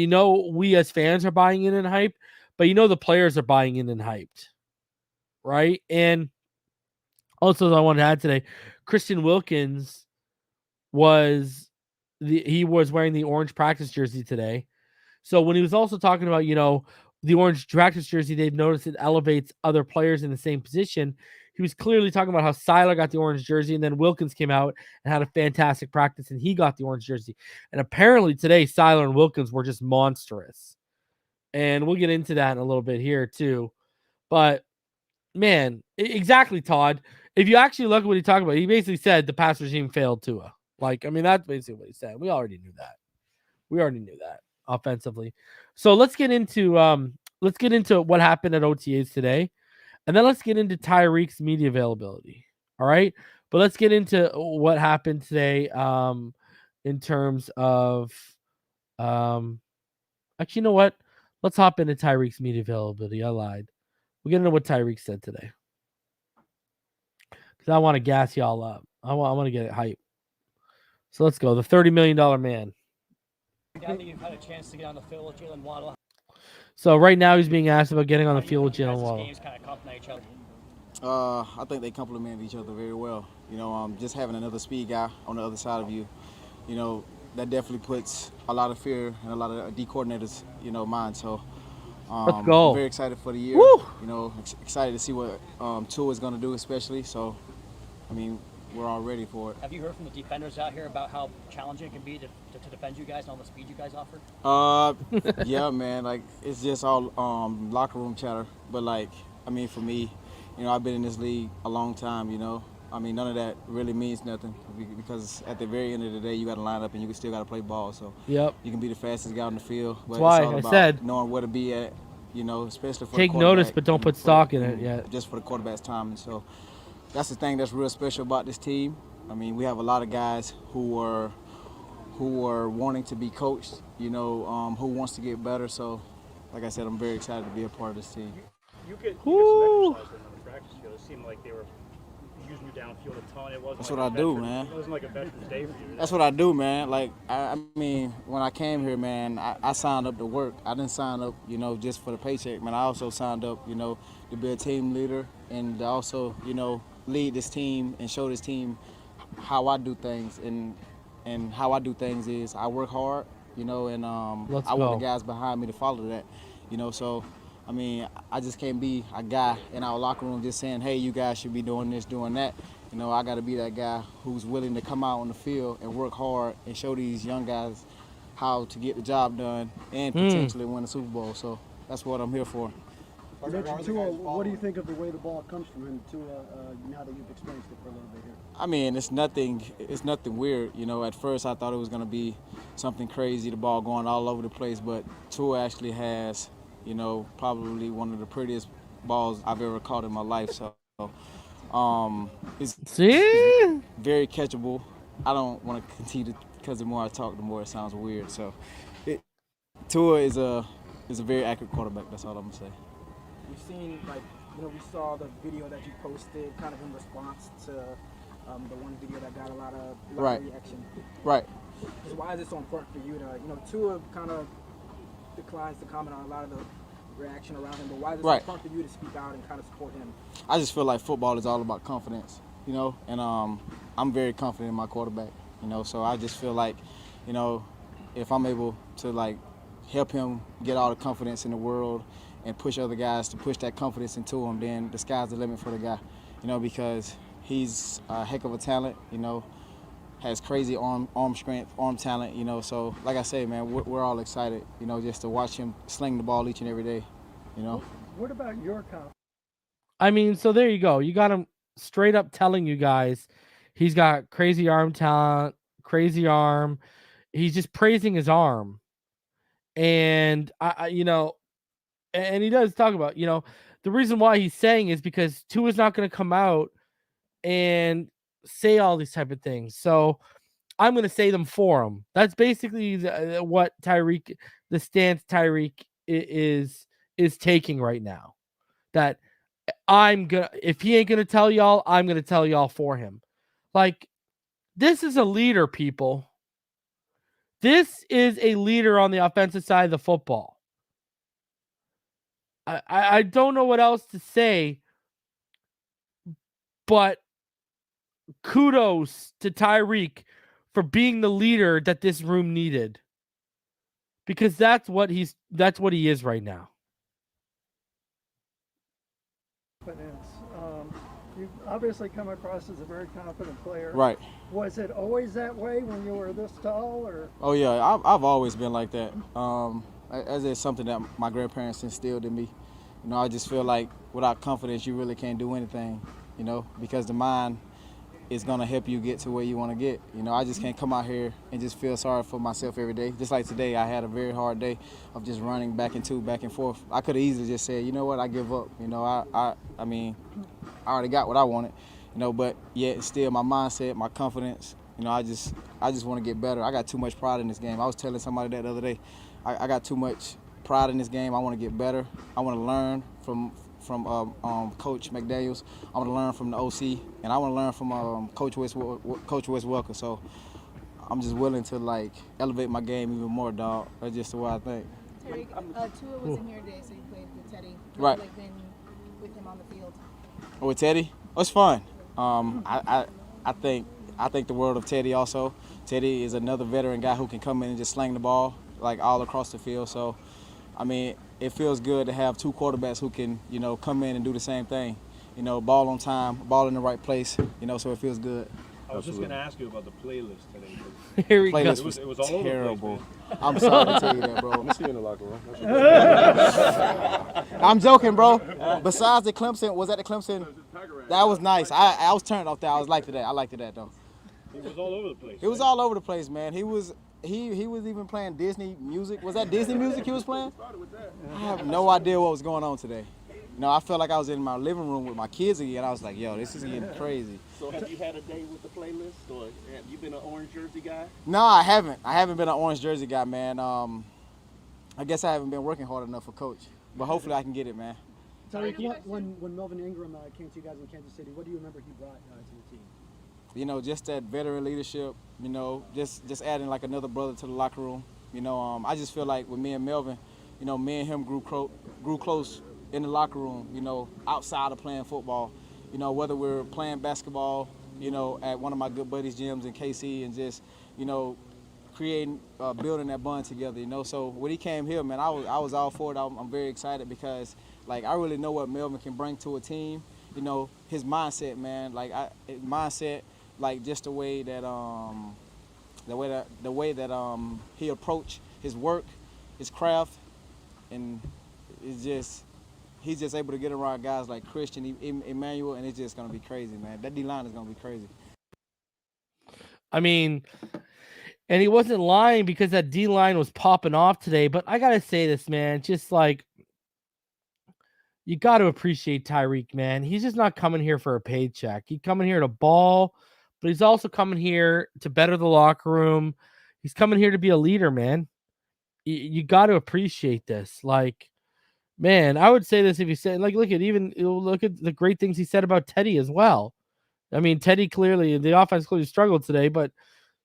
we as fans are buying in and hype, but the players are buying in and hyped. Right? And also, I wanted to add today, Christian Wilkins was wearing the orange practice jersey today. So when he was also talking about, the orange practice jersey, they've noticed it elevates other players in the same position. He was clearly talking about how Skylar got the orange jersey, and then Wilkins came out and had a fantastic practice, and he got the orange jersey. And apparently today, Skylar and Wilkins were just monstrous. And we'll get into that in a little bit here too. But, man, exactly, Todd. If you actually look at what he talked about, he basically said the pass regime failed Tua. Like, I mean, that's basically what he said. We already knew that offensively. So let's get into what happened at OTAs today. And then let's get into Tyreek's media availability. All right. But let's get into what happened today in terms of actually, you know what? Let's hop into Tyreek's media availability. I lied. We'll get into what Tyreek said today. Because I want to gas y'all up. I want to get it hype. So let's go. The $30 million man. Now that you've had a chance to get on the field with Jalen Waddle. So right now he's being asked about getting on the field with Jalen Waddle. Games kind of complement each other. I think they complement each other very well. Just having another speed guy on the other side of you, that definitely puts a lot of fear in a lot of D coordinators, mind. So let's go. I'm very excited for the year. Woo! Excited to see what Tua is going to do, especially. So, I mean, we're all ready for it. Have you heard from the defenders out here about how challenging it can be to defend you guys and all the speed you guys offer? Yeah, man. Like, it's just all locker room chatter. But, for me, I've been in this league a long time, none of that really means nothing because at the very end of the day, you got to line up and you still got to play ball. So yep, you can be the fastest guy on the field. But that's why it's all about I said knowing where to be at, especially for take the notice, but don't put stock in it yet. Just for the quarterback's time. And so that's the thing that's real special about this team. I mean, we have a lot of guys who are wanting to be coached, who wants to get better. So, like I said, I'm very excited to be a part of this team. You get some exercise on the practice field. It seemed like they were using you downfield a ton. It wasn't That's like what I do, man. It wasn't like a veteran's day for you. That's what I do, man. Like, I mean, when I came here, man, I signed up to work. I didn't sign up, just for the paycheck, man. I also signed up, to be a team leader and to also, lead this team and show this team how I do things. And how I do things is I work hard, and I want the guys behind me to follow that, So, I mean, I just can't be a guy in our locker room just saying, hey, you guys should be doing this, doing that. I got to be that guy who's willing to come out on the field and work hard and show these young guys how to get the job done and potentially win a Super Bowl. So that's what I'm here for. You mentioned Tua. What do you think of the way the ball comes from him, Tua, now that you've experienced it for a little bit here? I mean, it's nothing weird. At first I thought it was going to be something crazy, the ball going all over the place, but Tua actually has, probably one of the prettiest balls I've ever caught in my life. So it's very catchable. I don't want to continue because the more I talk, the more it sounds weird. So Tua is a very accurate quarterback. That's all I'm going to say. We've seen, we saw the video that you posted kind of in response to the one video that got a lot of reaction. Right. So why is it so important for you to, Tua kind of declines to comment on a lot of the reaction around him, but why is it so important for you to speak out and kind of support him? I just feel like football is all about confidence, and I'm very confident in my quarterback, so I just feel like, if I'm able to, help him get all the confidence in the world and push other guys to push that confidence into him, then the sky's the limit for the guy, because he's a heck of a talent, has crazy arm strength, arm talent, you know. So, like I say, man, we're all excited, you know, just to watch him sling the ball each and every day, you know. What about your confidence? I mean, so there you go. You got him straight up telling you guys he's got crazy arm talent, crazy arm. He's just praising his arm. And I you know, and he does talk about, you know, the reason why he's saying is because Tua's not going to come out and say all these type of things. So I'm going to say them for him. That's basically what Tyreek, the stance Tyreek is taking right now. That if he ain't going to tell y'all, I'm going to tell y'all for him. Like, this is a leader, people. This is a leader on the offensive side of the football. I don't know what else to say, but kudos to Tyreek for being the leader that this room needed. Because that's what he is right now. You obviously come across as a very confident player. Right. Was it always that way when you were this tall, or? Oh yeah, I've always been like that. As it's something that my grandparents instilled in me. You know, I just feel like without confidence, you really can't do anything. You know, because the mind is gonna help you get to where you want to get. You know, I just can't come out here and just feel sorry for myself every day. Just like today, I had a very hard day of just running back and forth. I could have easily just said, you know what, I give up. You know, I mean, I already got what I wanted. You know, but yet still my mindset, my confidence. You know, I just want to get better. I got too much pride in this game. I was telling somebody that the other day. I got too much pride in this game. I want to get better. I want to learn from Coach McDaniel. I want to learn from the OC, and I want to learn from Coach Wes Welker. So I'm just willing to like elevate my game even more, dog. That's just the way I think. Tyreek, Tua was in here today, so you played with Teddy. Right. Like been with him on the field. Oh, with Teddy? Oh, it's fun. I think the world of Teddy also. Teddy is another veteran guy who can come in and just sling the ball like all across the field. So, I mean, it feels good to have two quarterbacks who can, you know, come in and do the same thing. You know, ball on time, ball in the right place, you know, so it feels good. I was just going to ask you about the playlist today. Here we go. Playlist was all terrible. over the place, I'm sorry to tell you that, bro. I'm going to see you in the locker room. I'm joking, bro. Besides the Clemson, was that the Clemson? That was nice. I was turned off that. I liked that. I liked that, though. It was all over the place. It was all over the place, man. He was even playing Disney music. Was that Disney music he was playing? I have no idea what was going on today. No, I felt like I was in my living room with my kids again. I was like, yo, this is getting crazy. So have you had a day with the playlist, or have you been an orange jersey guy? No, I haven't. I haven't been an orange jersey guy, man. I guess I haven't been working hard enough for Coach. But hopefully I can get it, man. Tyreek, when Melvin Ingram came to you guys in Kansas City, what do you remember he brought to the team? You know, just that veteran leadership, you know, just adding like another brother to the locker room. You know, I just feel like with me and Melvin, you know, me and him grew close in the locker room, you know, outside of playing football. You know, whether we're playing basketball, you know, at one of my good buddies' gyms in KC and just, you know, creating, building that bond together, you know. So when he came here, man, I was all for it. I'm very excited because, like, I really know what Melvin can bring to a team. You know, his mindset, man, like just the way that he approached his work, his craft, and he's just able to get around guys like Christian, Emmanuel, and it's just gonna be crazy, man. That D-line is gonna be crazy. I mean, and he wasn't lying because that D-line was popping off today. But I gotta say this, man, just like, you got to appreciate Tyreek, man. He's just not coming here for a paycheck. He's coming here to ball, but he's also coming here to better the locker room. He's coming here to be a leader, man. You got to appreciate this. Like, man, I would say this if you said, like, look at the great things he said about Teddy as well. I mean, Teddy clearly, the offense clearly struggled today, but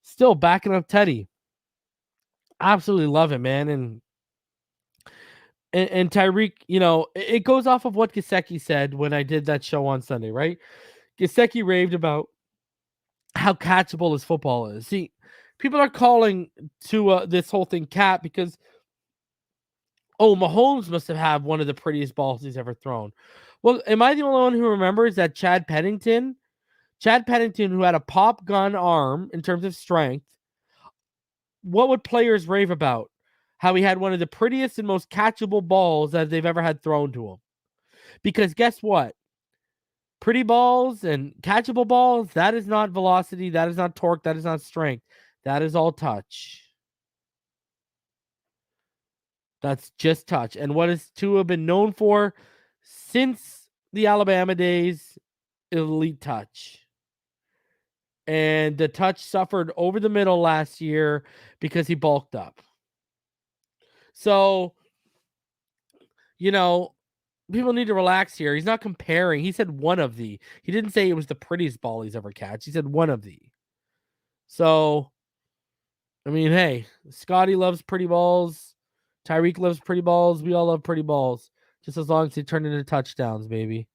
still backing up Teddy. Absolutely love it, man. And Tyreek, you know, it goes off of what Gesicki said when I did that show on Sunday, right? Gesicki raved about how catchable his football is. See, people are calling to this whole thing cat because, oh, Mahomes must have had one of the prettiest balls he's ever thrown. Well, am I the only one who remembers that Chad Pennington Chad Pennington, who had a pop gun arm in terms of strength, what would players rave about? How he had one of the prettiest and most catchable balls that they've ever had thrown to him. Because guess what? Pretty balls and catchable balls, that is not velocity, that is not torque, that is not strength. That is all touch. That's just touch. And what has Tua been known for since the Alabama days? Elite touch. And the touch suffered over the middle last year because he bulked up. So, people need to relax here. He's not comparing. He said one of the. He didn't say it was the prettiest ball he's ever catched. He said one of the. So, hey, Scotty loves pretty balls. Tyreek loves pretty balls. We all love pretty balls. Just as long as they turn into touchdowns, baby.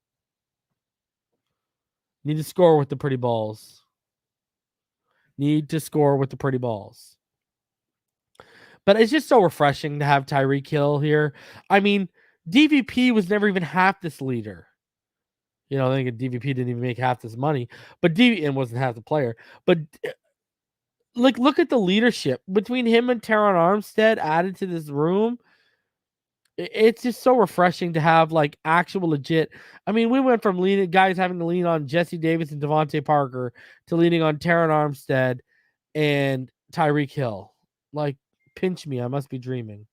Need to score with the pretty balls. But it's just so refreshing to have Tyreek Hill here. DVP was never even half this leader. I think DVP didn't even make half this money, but and wasn't half the player. But look at the leadership between him and Teron Armstead added to this room. It's just so refreshing to have actual legit. We went from guys having to lean on Jesse Davis and Devontae Parker to leaning on Teron Armstead and Tyreek Hill. Pinch me, I must be dreaming.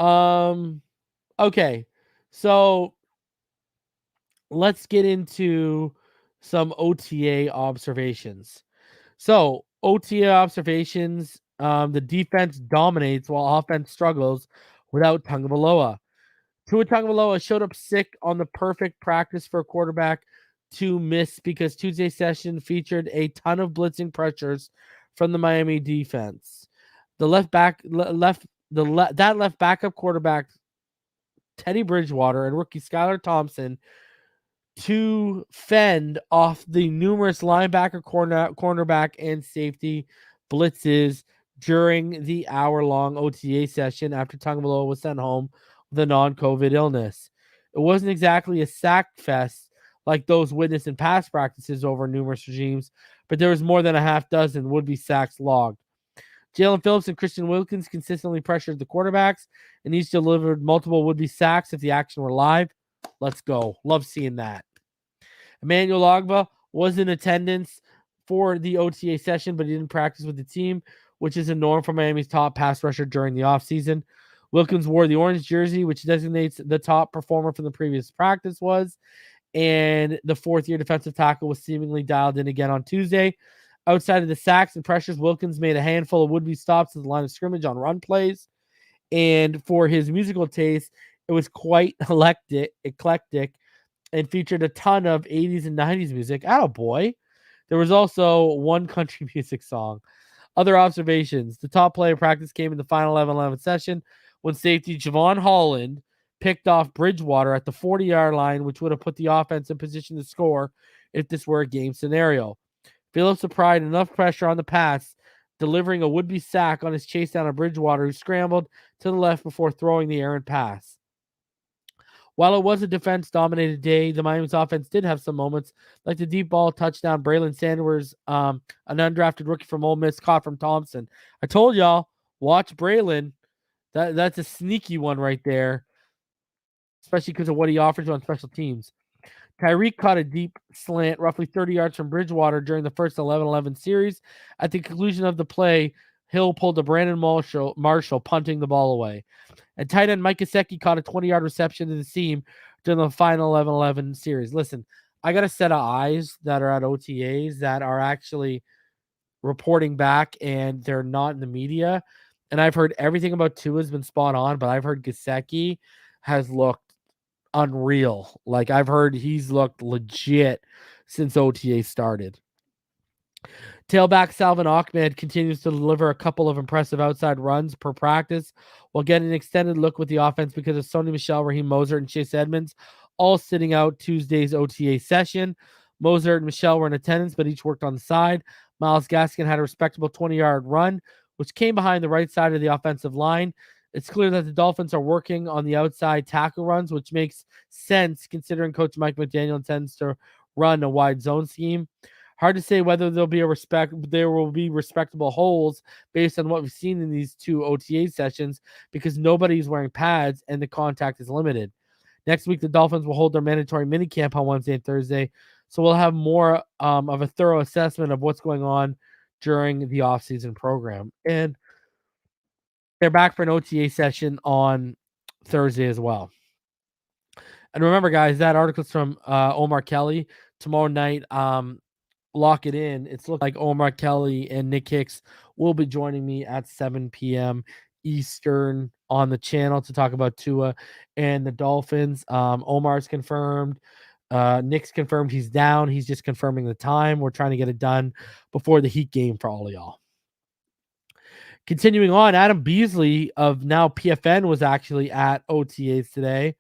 Okay, so let's get into some OTA observations. So OTA observations. The defense dominates while offense struggles without Tagovailoa. Tua Tagovailoa showed up sick on the perfect practice for a quarterback to miss because Tuesday's session featured a ton of blitzing pressures from the Miami defense. The left backup quarterback Teddy Bridgewater and rookie Skylar Thompson to fend off the numerous linebacker, cornerback, and safety blitzes during the hour-long OTA session after Tagovailoa was sent home with a non-COVID illness. It wasn't exactly a sack fest like those witnessed in past practices over numerous regimes, but there was more than a half dozen would-be sacks logged. Jalen Phillips and Christian Wilkins consistently pressured the quarterbacks, and each delivered multiple would-be sacks if the action were live. Let's go. Love seeing that. Emmanuel Ogbah was in attendance for the OTA session, but he didn't practice with the team, which is a norm for Miami's top pass rusher during the offseason. Wilkins wore the orange jersey, which designates the top performer from the previous practice and the fourth-year defensive tackle was seemingly dialed in again on Tuesday. Outside of the sacks and pressures, Wilkins made a handful of would-be stops at the line of scrimmage on run plays, and for his musical taste, it was quite eclectic and featured a ton of 80s and 90s music. Attaboy. There was also one country music song. Other observations. The top play of practice came in the final 11-11 session when safety Javon Holland picked off Bridgewater at the 40-yard line, which would have put the offense in position to score if this were a game scenario. Phillips applied enough pressure on the pass, delivering a would-be sack on his chase down of Bridgewater, who scrambled to the left before throwing the errant pass. While it was a defense-dominated day, the Miami's offense did have some moments, like the deep ball touchdown Braylon Sanders, an undrafted rookie from Ole Miss, caught from Thompson. I told y'all, watch Braylon. That's a sneaky one right there, especially because of what he offers on special teams. Tyreek caught a deep slant roughly 30 yards from Bridgewater during the first 11-11 series. At the conclusion of the play, Hill pulled a Brandon Marshall, punting the ball away. And tight end Mike Gesicki caught a 20-yard reception to the seam during the final 11-11 series. Listen, I got a set of eyes that are at OTAs that are actually reporting back, and they're not in the media. And I've heard everything about Tua has been spot on, but I've heard Gesicki has looked unreal. I've heard he's looked legit since OTA started. Tailback Salvin Ahmed continues to deliver a couple of impressive outside runs per practice while getting an extended look with the offense because of Sony Michel, Raheem Mostert, and Chase Edmonds all sitting out Tuesday's OTA session. Mostert and Michel were in attendance, but each worked on the side. Myles Gaskin had a respectable 20-yard run, which came behind the right side of the offensive line. It's clear that the Dolphins are working on the outside tackle runs, which makes sense considering Coach Mike McDaniel intends to run a wide zone scheme. Hard to say whether there will be respectable holes based on what we've seen in these 2 OTA sessions because nobody's wearing pads and the contact is limited. Next week, the Dolphins will hold their mandatory minicamp on Wednesday and Thursday, so we'll have more of a thorough assessment of what's going on during the offseason program. And they're back for an OTA session on Thursday as well. And remember, guys, that article's from Omar Kelly. Tomorrow night, lock it in. It's looking like Omar Kelly and Nick Hicks will be joining me at 7 p.m. Eastern on the channel to talk about Tua and the Dolphins. Omar's confirmed. Nick's confirmed he's down. He's just confirming the time. We're trying to get it done before the Heat game for all of y'all. Continuing on, Adam Beasley of now PFN was actually at OTAs today.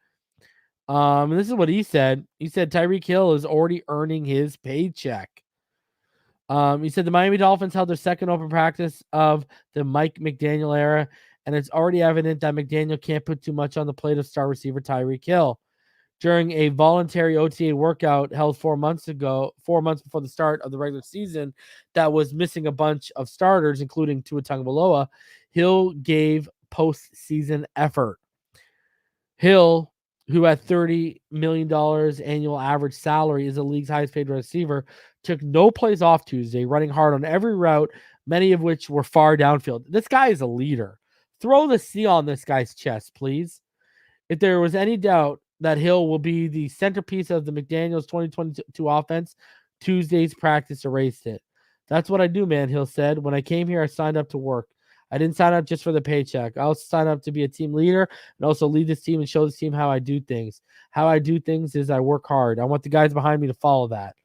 And this is what he said. He said Tyreek Hill is already earning his paycheck. He said the Miami Dolphins held their second open practice of the Mike McDaniel era, and it's already evident that McDaniel can't put too much on the plate of star receiver Tyreek Hill. During a voluntary OTA workout held 4 months before the start of the regular season that was missing a bunch of starters, including Tua Tagovailoa, Hill gave postseason effort. Hill, who at $30 million annual average salary is the league's highest paid receiver, took no plays off Tuesday, running hard on every route, many of which were far downfield. This guy is a leader. Throw the C on this guy's chest, please. If there was any doubt that Hill will be the centerpiece of the McDaniels 2022 offense, Tuesday's practice erased it. That's what I do, man, Hill said. When I came here, I signed up to work. I didn't sign up just for the paycheck. I also signed up to be a team leader and also lead this team and show this team how I do things. How I do things is I work hard. I want the guys behind me to follow that.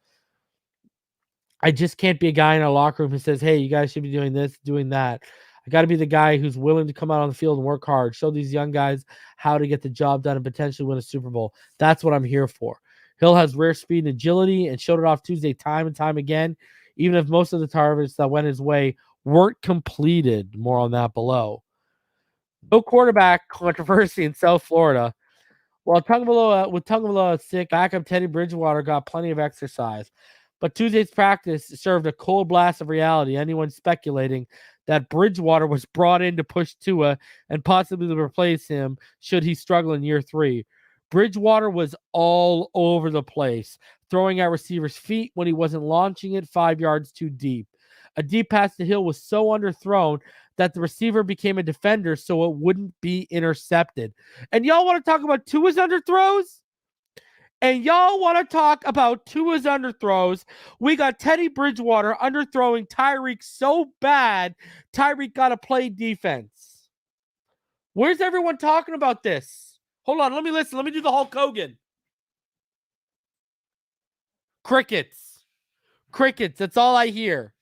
I just can't be a guy in a locker room who says, hey, you guys should be doing this, doing that. I got to be the guy who's willing to come out on the field and work hard, show these young guys how to get the job done and potentially win a Super Bowl. That's what I'm here for. Hill has rare speed and agility and showed it off Tuesday time and time again, even if most of the targets that went his way weren't completed. More on that below. No quarterback controversy in South Florida. While Tagovailoa sick, backup Teddy Bridgewater got plenty of exercise. But Tuesday's practice served a cold blast of reality. Anyone speculating that Bridgewater was brought in to push Tua and possibly to replace him should he struggle in year 3. Bridgewater was all over the place, throwing at receivers' feet when he wasn't launching it 5 yards too deep. A deep pass to Hill was so underthrown that the receiver became a defender so it wouldn't be intercepted. And y'all want to talk about Tua's underthrows? And y'all want to talk about Tua's underthrows? We got Teddy Bridgewater underthrowing Tyreek so bad, Tyreek got to play defense. Where's everyone talking about this? Hold on, let me listen. Let me do the Hulk Hogan. Crickets. Crickets, that's all I hear.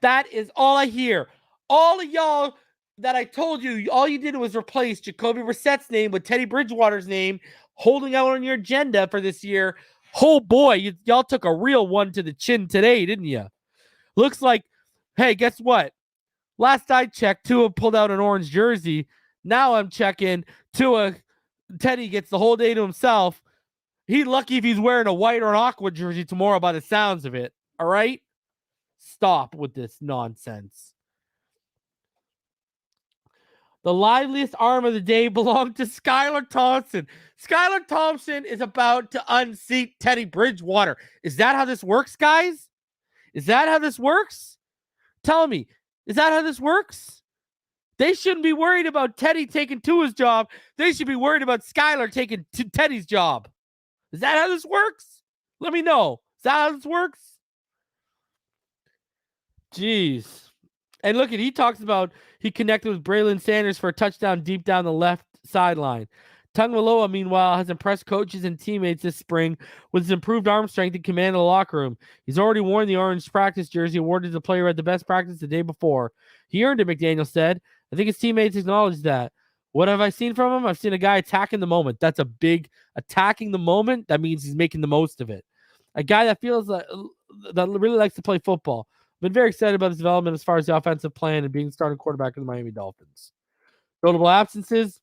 That is all I hear. All of y'all that I told you, all you did was replace Jacoby Brissett's name with Teddy Bridgewater's name, holding out on your agenda for this year. Oh boy, y'all took a real one to the chin today, didn't you? Looks like, hey, guess what? Last I checked, Tua pulled out an orange jersey. Now I'm checking, Teddy gets the whole day to himself. He's lucky if he's wearing a white or an aqua jersey tomorrow by the sounds of it. All right? Stop with this nonsense. The liveliest arm of the day belonged to Skylar Thompson. Skylar Thompson is about to unseat Teddy Bridgewater. Is that how this works, guys? Is that how this works? Tell me, is that how this works? They shouldn't be worried about Teddy taking Tua's job. They should be worried about Skylar taking Teddy's job. Is that how this works? Let me know. Is that how this works? Jeez. And look, he talks about he connected with Braylon Sanders for a touchdown deep down the left sideline. Tagovailoa, meanwhile, has impressed coaches and teammates this spring with his improved arm strength and command of the locker room. He's already worn the orange practice jersey awarded to the player at the best practice the day before. He earned it, McDaniel said. I think his teammates acknowledged that. What have I seen from him? I've seen a guy attacking the moment. That's a big attacking the moment. That means he's making the most of it. A guy that feels that really likes to play football. Been very excited about his development as far as the offensive plan and being starting quarterback of the Miami Dolphins. Notable absences.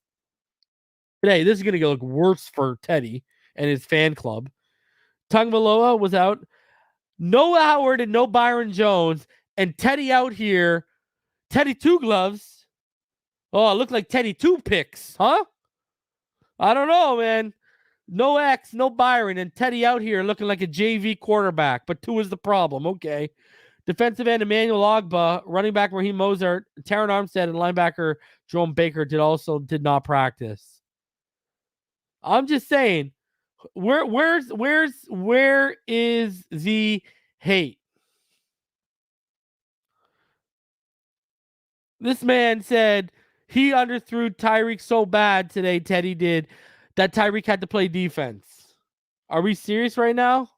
Today, this is going to look worse for Teddy and his fan club. Tagovailoa was out. No Howard and no Byron Jones. And Teddy out here. Teddy 2 gloves. Oh, it looked like Teddy 2 picks, huh? I don't know, man. No X, no Byron, and Teddy out here looking like a JV quarterback, but 2 is the problem. Okay. Defensive end Emmanuel Ogba, running back Raheem Mostert, Taron Armstead, and linebacker Jerome Baker did not practice. I'm just saying, where is the hate? This man said he underthrew Tyreek so bad today, Teddy did, that Tyreek had to play defense. Are we serious right now?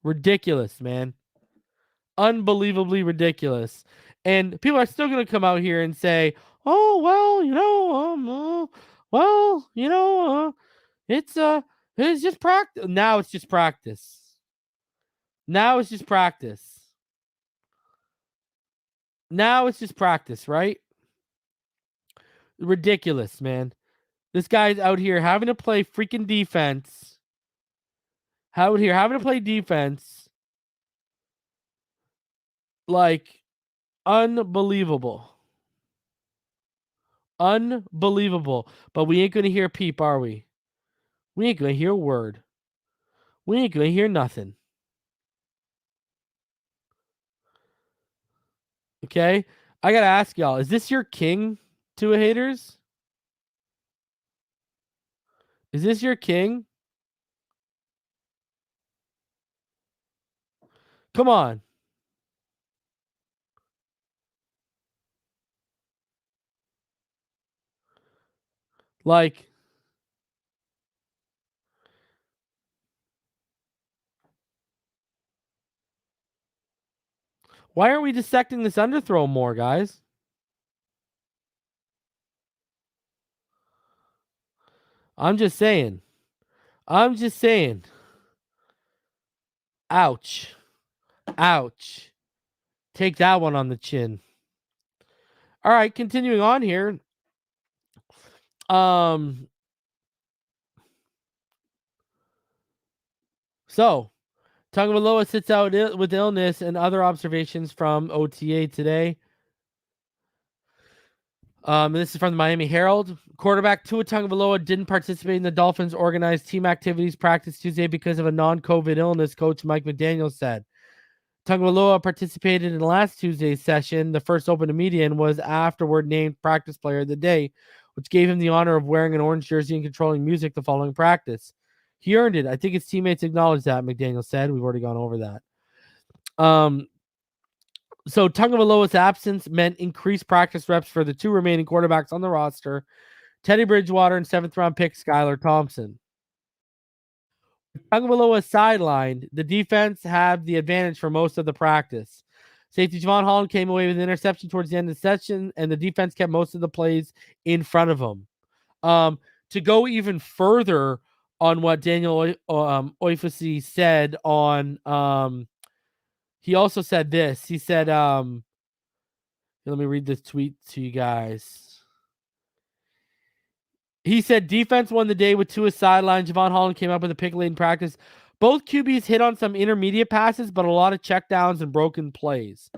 Ridiculous, man. Unbelievably ridiculous. And people are still going to come out here and say, oh, well, it's just practice. Now it's just practice. Now it's just practice. Now it's just practice, right? Ridiculous, man. This guy's out here having to play freaking defense. Out here having to play defense. Like, unbelievable. Unbelievable. But we ain't going to hear peep, are we? We ain't going to hear a word. We ain't going to hear nothing. Okay? I got to ask y'all, is this your king, Tua haters? Is this your king? Come on. Like, why aren't we dissecting this underthrow more, guys? I'm just saying. Ouch. Ouch. Take that one on the chin. All right, continuing on here. So, Tagovailoa sits out with illness and other observations from OTA today. This is from the Miami Herald. Quarterback Tua Tagovailoa didn't participate in the Dolphins' organized team activities practice Tuesday because of a non-COVID illness, Coach Mike McDaniel said. Tagovailoa participated in last Tuesday's session, the first open to media, and was afterward named Practice Player of the Day, which gave him the honor of wearing an orange jersey and controlling music the following practice. He earned it. I think his teammates acknowledged that, McDaniel said. We've already gone over that. So Tagovailoa's absence meant increased practice reps for the 2 remaining quarterbacks on the roster, Teddy Bridgewater and 7th-round pick Skylar Thompson. With Tagovailoa sidelined, the defense had the advantage for most of the practice. Safety Xavien Howard came away with an interception towards the end of the session, and the defense kept most of the plays in front of him. To go even further on what Daniel Oifasi said on he also said this. He said, let me read this tweet to you guys. He said, defense won the day with 2 sidelines. Xavien Howard came up with a pick late in practice. Both QBs hit on some intermediate passes, but a lot of checkdowns and broken plays.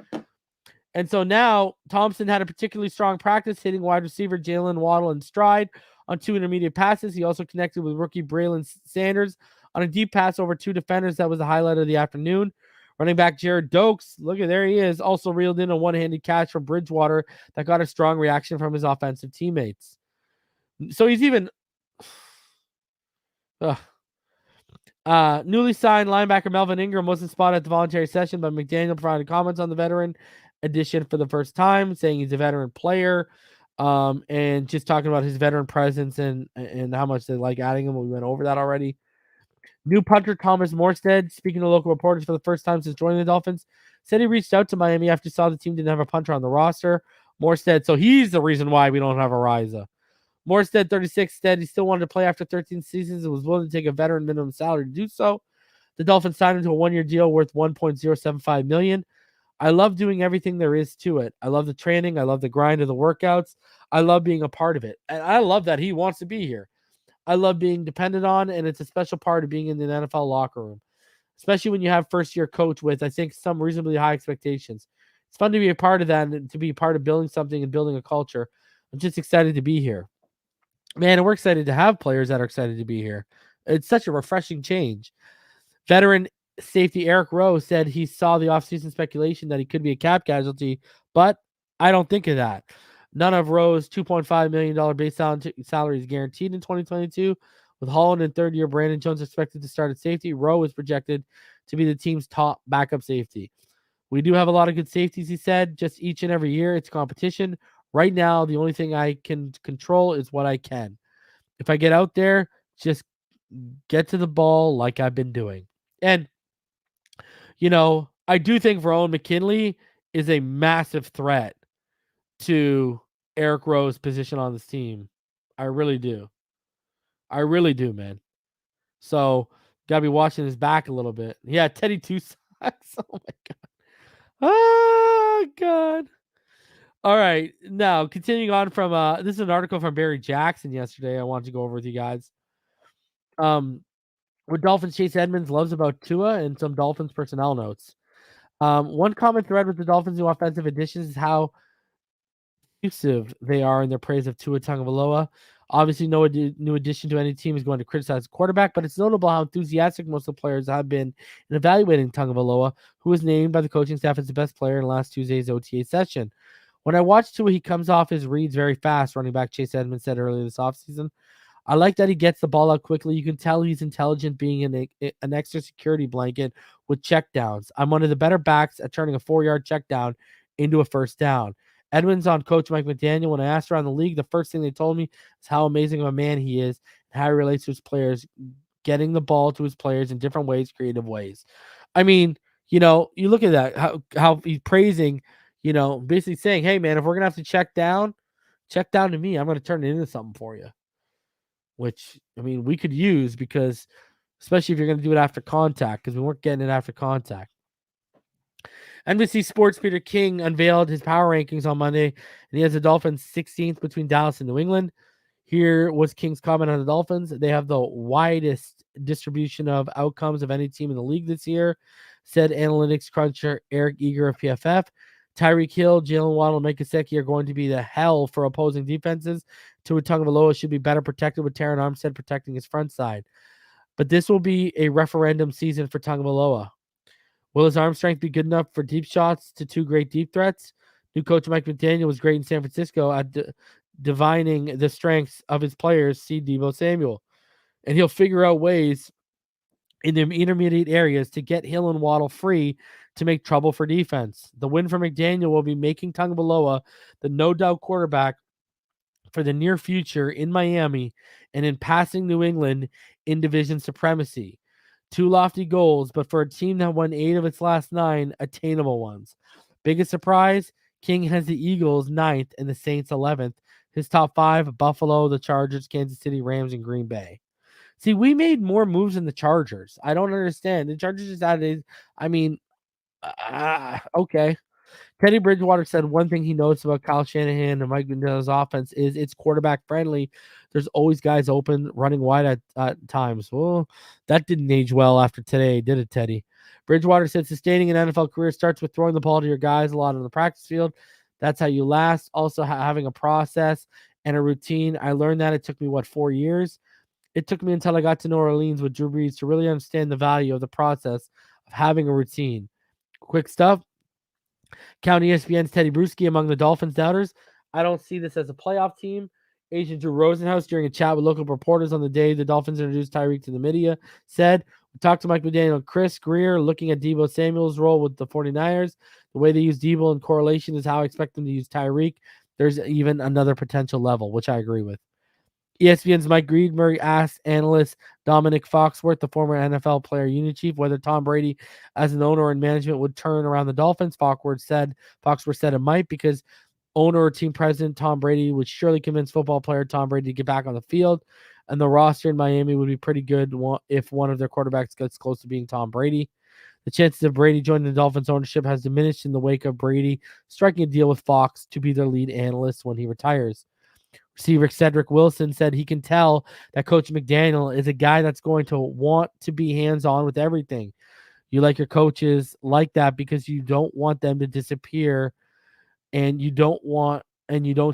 And so now Thompson had a particularly strong practice, hitting wide receiver Jalen Waddle in stride on 2 intermediate passes. He also connected with rookie Braylon Sanders on a deep pass over 2 defenders. That was the highlight of the afternoon. Running back Jared Dokes, look at there he is, also reeled in a one-handed catch from Bridgewater that got a strong reaction from his offensive teammates. So he's even newly signed linebacker Melvin Ingram wasn't spotted at the voluntary session, but McDaniel provided comments on the veteran addition for the first time, saying he's a veteran player, and just talking about his veteran presence and how much they like adding him. We went over that already. New punter Thomas Morstead, speaking to local reporters for the first time since joining the Dolphins, said he reached out to Miami after he saw the team didn't have a punter on the roster. Morstead, so he's the reason why we don't have a Riza. Morstead, 36, said he still wanted to play after 13 seasons and was willing to take a veteran minimum salary to do so. The Dolphins signed him to a 1-year deal worth $1.075 million. I love doing everything there is to it. I love the training. I love the grind of the workouts. I love being a part of it. And I love that he wants to be here. I love being depended on, and it's a special part of being in the NFL locker room, especially when you have first-year coach with, I think, some reasonably high expectations. It's fun to be a part of that and to be a part of building something and building a culture. I'm just excited to be here. Man, and we're excited to have players that are excited to be here. It's such a refreshing change. Veteran safety Eric Rowe said he saw the offseason speculation that he could be a cap casualty, but I don't think of that. None of Rowe's $2.5 million base salary is guaranteed in 2022. With Holland and third-year Brandon Jones expected to start at safety, Rowe is projected to be the team's top backup safety. We do have a lot of good safeties, he said, just each and every year. It's competition. Right now, the only thing I can control is what I can. If I get out there, just get to the ball like I've been doing. And, I do think Verone McKinley is a massive threat to Eric Rowe's position on this team. I really do. I really do, man. So, gotta be watching his back a little bit. Yeah, Teddy Two Socks. Oh, my God. Oh, God. All right. Now, continuing on from this is an article from Barry Jackson yesterday. I wanted to go over with you guys. What Dolphins chase Edmonds loves about Tua and some Dolphins personnel notes. One common thread with the Dolphins' new offensive additions is how effusive they are in their praise of Tua Tagovailoa. Obviously, no new addition to any team is going to criticize the quarterback, but it's notable how enthusiastic most of the players have been in evaluating Tagovailoa, who was named by the coaching staff as the best player in last Tuesday's OTA session. When I watch Tua, he comes off his reads very fast, running back Chase Edmonds said earlier this offseason. I like that he gets the ball out quickly. You can tell he's intelligent, being an extra security blanket with checkdowns. I'm one of the better backs at turning a 4-yard check down into a first down. Edmonds on Coach Mike McDaniel. When I asked around the league, the first thing they told me is how amazing of a man he is and how he relates to his players, getting the ball to his players in different ways, creative ways. I mean, you look at that, how he's praising, basically saying, hey, man, if we're going to have to check down to me. I'm going to turn it into something for you. Which, I mean, we could use because, especially if you're going to do it after contact, because we weren't getting it after contact. NBC Sports' Peter King unveiled his power rankings on Monday, and he has the Dolphins 16th between Dallas and New England. Here was King's comment on the Dolphins. They have the widest distribution of outcomes of any team in the league this year, said analytics cruncher Eric Eager of PFF. Tyreek Hill, Jalen Waddle, and Mike Gesicki are going to be the hell for opposing defenses. Tua Tagovailoa should be better protected with Terron Armstead protecting his front side. But this will be a referendum season for Tagovailoa. Will his arm strength be good enough for deep shots to two great deep threats? New coach Mike McDaniel was great in San Francisco at divining the strengths of his players, see Deebo Samuel. And he'll figure out ways in the intermediate areas to get Hill and Waddle free to make trouble for defense. The win for McDaniel will be making Tagovailoa the no-doubt quarterback for the near future in Miami and in passing New England in division supremacy. 2 lofty goals, but for a team that won 8 of its last 9, attainable ones. Biggest surprise, King has the Eagles 9th and the Saints 11th. His top 5, Buffalo, the Chargers, Kansas City, Rams, and Green Bay. See, we made more moves than the Chargers. I don't understand. The Chargers just added, okay. Teddy Bridgewater said one thing he noticed about Kyle Shanahan and Mike McDaniel's offense is it's quarterback friendly. There's always guys open, running wide at times. Well, that didn't age well after today, did it, Teddy? Bridgewater said sustaining an NFL career starts with throwing the ball to your guys a lot on the practice field. That's how you last. Also, having a process and a routine. I learned that. It took me, 4 years? It took me until I got to New Orleans with Drew Brees to really understand the value of the process of having a routine. Quick stuff. Count ESPN's Teddy Bruschi among the Dolphins doubters. I don't see this as a playoff team. Agent Drew Rosenhaus, during a chat with local reporters on the day the Dolphins introduced Tyreek to the media, said, we talked to Mike McDaniel and Chris Greer looking at Deebo Samuel's role with the 49ers. The way they use Deebo in correlation is how I expect them to use Tyreek. There's even another potential level, which I agree with. ESPN's Mike Greenberg asked analyst Dominic Foxworth, the former NFL player union chief, whether Tom Brady as an owner and management would turn around the Dolphins. Foxworth said it might, because owner or team president Tom Brady would surely convince football player Tom Brady to get back on the field, and the roster in Miami would be pretty good if one of their quarterbacks gets close to being Tom Brady. The chances of Brady joining the Dolphins ownership has diminished in the wake of Brady striking a deal with Fox to be their lead analyst when he retires. Receiver Cedric Wilson said he can tell that Coach McDaniel is a guy that's going to want to be hands-on with everything. You like your coaches like that because you don't want them to disappear and you don't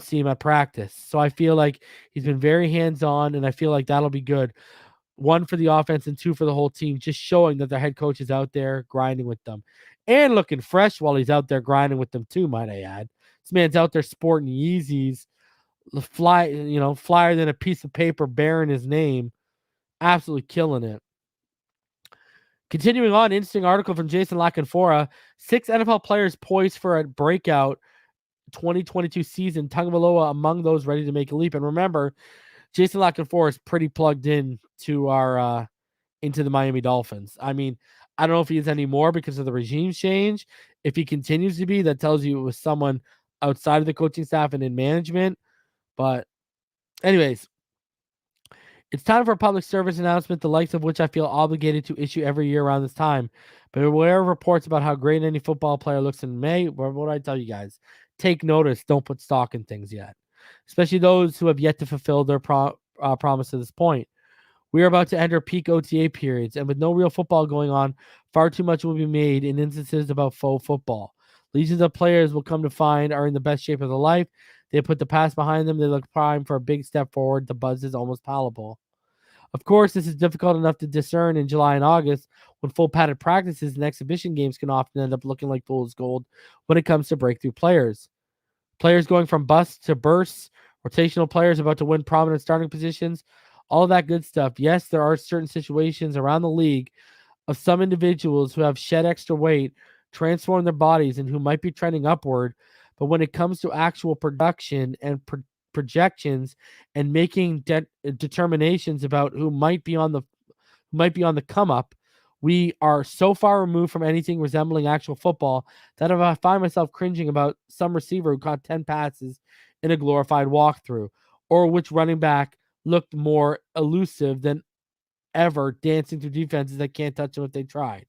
see him at practice. So I feel like he's been very hands-on, and I feel like that'll be good. 1 for the offense and 2 for the whole team, just showing that the head coach is out there grinding with them and looking fresh while he's out there grinding with them too, might I add. This man's out there sporting Yeezys, flyer than a piece of paper bearing his name, absolutely killing it. Continuing on, interesting article from Jason LaCanfora. 6 NFL players poised for a breakout 2022 season. Tagovailoa among those ready to make a leap. And remember, Jason LaCanfora is pretty plugged in to our into the Miami Dolphins. I mean, I don't know if he is anymore because of the regime change. If he continues to be, that tells you it was someone outside of the coaching staff and in management. But anyways, it's time for a public service announcement, the likes of which I feel obligated to issue every year around this time. But aware of reports about how great any football player looks in May, what do I tell you guys? Take notice. Don't put stock in things yet, especially those who have yet to fulfill their promise to this point. We are about to enter peak OTA periods, and with no real football going on, far too much will be made in instances about faux football. Legions of players will come to find are in the best shape of their life. They put the past behind them. They look primed for a big step forward. The buzz is almost palatable. Of course, this is difficult enough to discern in July and August when full padded practices and exhibition games can often end up looking like fool's gold when it comes to breakthrough players. Players going from busts to bursts, rotational players about to win prominent starting positions, all of that good stuff. Yes, there are certain situations around the league of some individuals who have shed extra weight, transformed their bodies, and who might be trending upward. But when it comes to actual production and projections and making determinations about who might be on the come up, we are so far removed from anything resembling actual football that if I find myself cringing about some receiver who caught 10 passes in a glorified walkthrough, or which running back looked more elusive than ever dancing through defenses that can't touch them if they tried.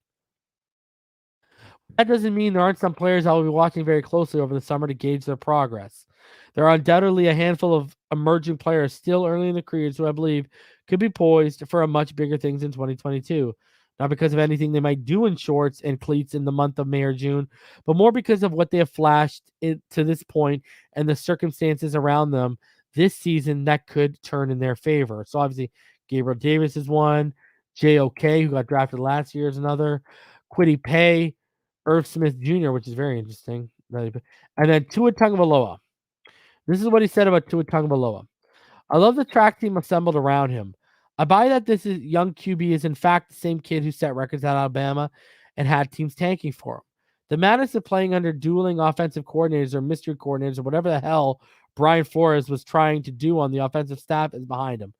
That doesn't mean there aren't some players I will be watching very closely over the summer to gauge their progress. There are undoubtedly a handful of emerging players still early in their careers who I believe could be poised for a much bigger things in 2022. Not because of anything they might do in shorts and cleats in the month of May or June, but more because of what they have flashed to this point and the circumstances around them this season that could turn in their favor. So obviously, Gabriel Davis is one. JOK, who got drafted last year, is another. Kwity Paye, Irv Smith Jr., which is very interesting. And then Tua Tagovailoa. This is what he said about Tua Tagovailoa. I love the track team assembled around him. I buy that this is young QB is in fact the same kid who set records at Alabama and had teams tanking for him. The madness of playing under dueling offensive coordinators or mystery coordinators or whatever the hell Brian Flores was trying to do on the offensive staff is behind him.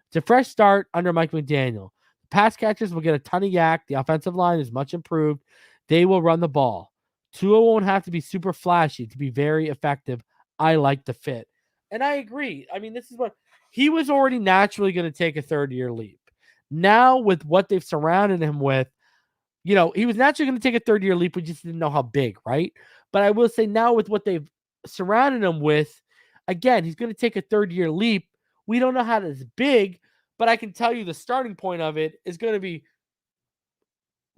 It's a fresh start under Mike McDaniel. The pass catchers will get a ton of yak. The offensive line is much improved. They will run the ball. Tua won't have to be super flashy to be very effective. I like the fit. And I agree. I mean, this is what he was already naturally going to take a third-year leap. Now, with what they've surrounded him with, he was naturally going to take a third-year leap. We just didn't know how big, right? But I will say now with what they've surrounded him with, again, he's going to take a third-year leap. We don't know how it's big, but I can tell you the starting point of it is going to be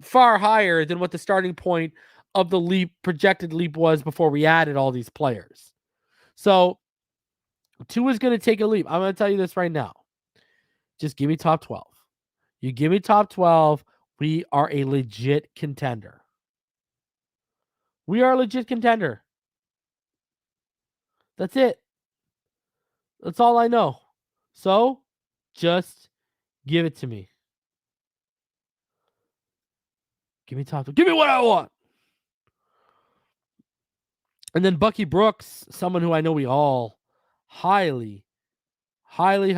far higher than what the starting point of the projected leap was before we added all these players. So Tua is going to take a leap. I'm going to tell you this right now. Just give me top 12. You give me top 12, we are a legit contender. We are a legit contender. That's it. That's all I know. So, just give it to me. Give me top 12. Give me what I want. And then Bucky Brooks, someone who I know we all highly, we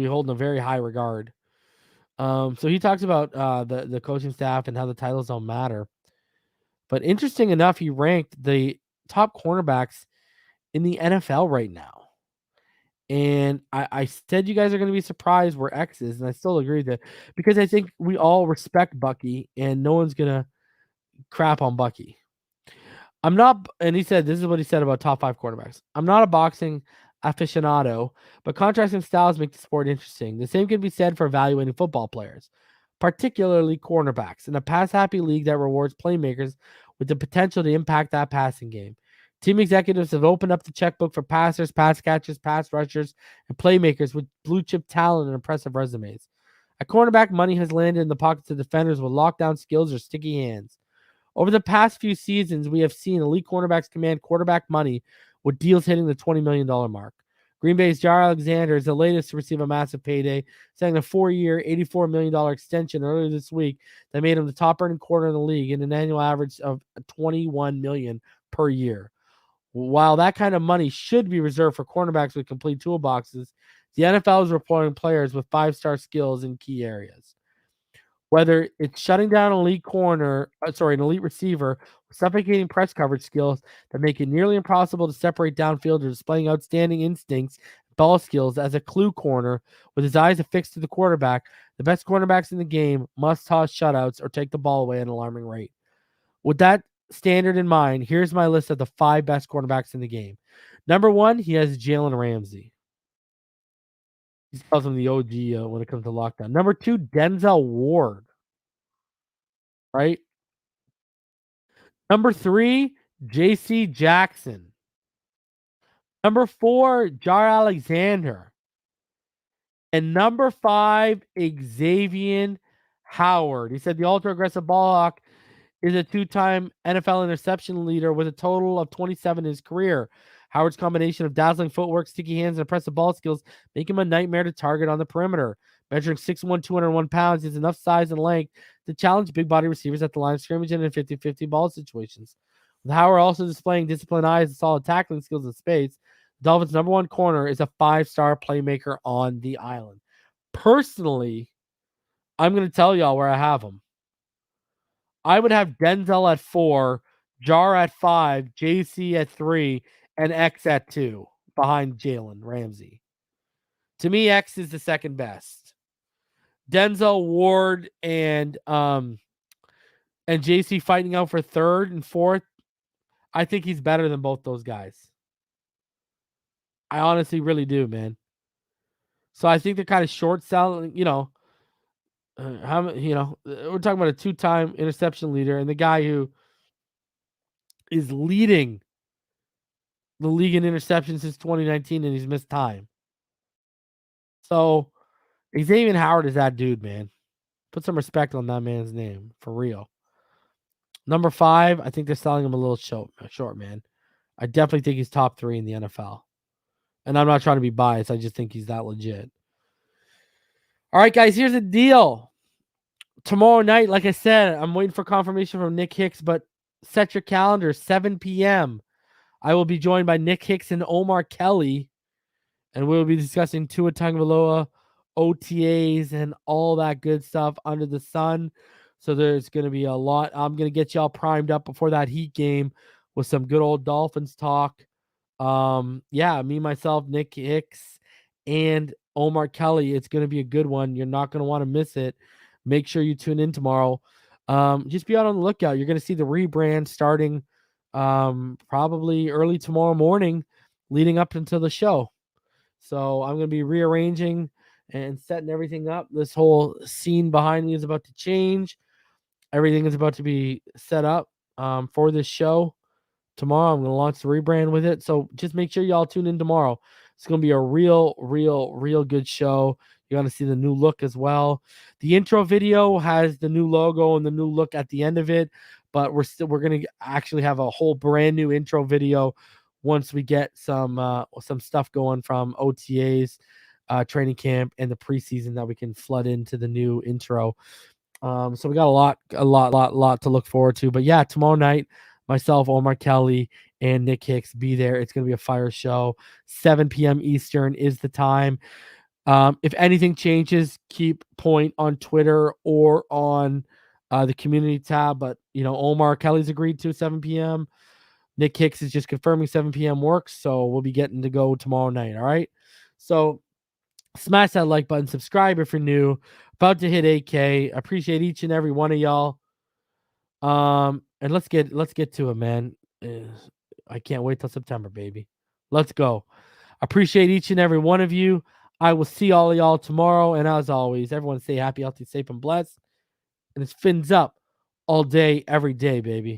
hold in a very high regard. So he talks about the coaching staff and how the titles don't matter. But interesting enough, he ranked the top cornerbacks in the NFL right now. And I said you guys are going to be surprised where X is, and I still agree with it because I think we all respect Bucky, and no one's going to crap on Bucky. I'm not, and he said, this is what he said about top 5 quarterbacks. I'm not a boxing aficionado, but contrasting styles make the sport interesting. The same can be said for evaluating football players, particularly cornerbacks, in a pass-happy league that rewards playmakers with the potential to impact that passing game. Team executives have opened up the checkbook for passers, pass catchers, pass rushers, and playmakers with blue-chip talent and impressive resumes. At cornerback, money has landed in the pockets of defenders with lockdown skills or sticky hands. Over the past few seasons, we have seen elite cornerbacks command quarterback money with deals hitting the $20 million mark. Green Bay's Jaire Alexander is the latest to receive a massive payday, signing a 4-year, $84 million extension earlier this week that made him the top-earning corner in the league in an annual average of $21 million per year. While that kind of money should be reserved for cornerbacks with complete toolboxes, the NFL is reporting players with 5-star skills in key areas. Whether it's shutting down an elite receiver, suffocating press coverage skills that make it nearly impossible to separate downfield, or displaying outstanding instincts, ball skills as a clue corner with his eyes affixed to the quarterback, the best cornerbacks in the game must toss shutouts or take the ball away at an alarming rate. With that standard in mind, here's my list of the 5 best cornerbacks in the game. Number 1, he has Jalen Ramsey. He calls him the OG when it comes to lockdown. Number 2, Denzel Ward. Right? Number 3, J.C. Jackson. Number 4, Jaire Alexander. And number 5, Xavien Howard. He said the ultra-aggressive ball hawk is a 2-time NFL interception leader with a total of 27 in his career. Howard's combination of dazzling footwork, sticky hands, and impressive ball skills make him a nightmare to target on the perimeter. Measuring 6'1", 201 pounds, he has enough size and length to challenge big body receivers at the line of scrimmage and in 50-50 ball situations. With Howard also displaying disciplined eyes and solid tackling skills in space, Dolphins' number 1 corner is a 5-star playmaker on the island. Personally, I'm going to tell y'all where I have him. I would have Denzel at 4, Jaire at 5, JC at 3, and X at 2 behind Jalen Ramsey. To me, X is the second best. Denzel, Ward, and JC fighting out for 3rd and 4th. I think he's better than both those guys. I honestly really do, man. So I think they're kind of short selling, we're talking about a 2-time interception leader and the guy who is leading the league in interceptions since 2019, and he's missed time. So Xavien Howard is that dude, man. Put some respect on that man's name, for real. Number 5, I think they're selling him a little short, man. I definitely think he's top 3 in the NFL. And I'm not trying to be biased. I just think he's that legit. All right, guys, here's the deal. Tomorrow night, like I said, I'm waiting for confirmation from Nick Hicks, but set your calendar, 7 p.m. I will be joined by Nick Hicks and Omar Kelly, and we'll be discussing Tua Tagovailoa, OTAs, and all that good stuff under the sun. So there's going to be a lot. I'm going to get y'all primed up before that Heat game with some good old Dolphins talk. Me, myself, Nick Hicks, and Omar Kelly. It's going to be a good one. You're not going to want to miss it. Make sure you tune in tomorrow. Just be out on the lookout. You're going to see the rebrand starting probably early tomorrow morning leading up until the show. So I'm going to be rearranging and setting everything up. This whole scene behind me is about to change. Everything is about to be set up for this show. Tomorrow, I'm going to launch the rebrand with it. So just make sure y'all tune in tomorrow. It's going to be a real good show. You're going to see the new look as well. The intro video has the new logo and the new look at the end of it, but we're going to actually have a whole brand new intro video once we get some stuff going from OTAs, training camp, and the preseason that we can flood into the new intro. So we got a lot to look forward to. But yeah, tomorrow night, myself, Omar Kelly, and Nick Hicks be there. It's going to be a fire show. 7 p.m. Eastern is the time. If anything changes, keep point on Twitter or on the community tab. But, Omar Kelly's agreed to 7 p.m. Nick Hicks is just confirming 7 p.m. works. So we'll be getting to go tomorrow night. All right. So smash that like button, subscribe if you're new. About to hit 8K. Appreciate each and every one of y'all. And let's get to it, man. I can't wait till September, baby. Let's go. Appreciate each and every one of you. I will see all of y'all tomorrow. And as always, everyone stay happy, healthy, safe, and blessed. And it's fins up all day, every day, baby.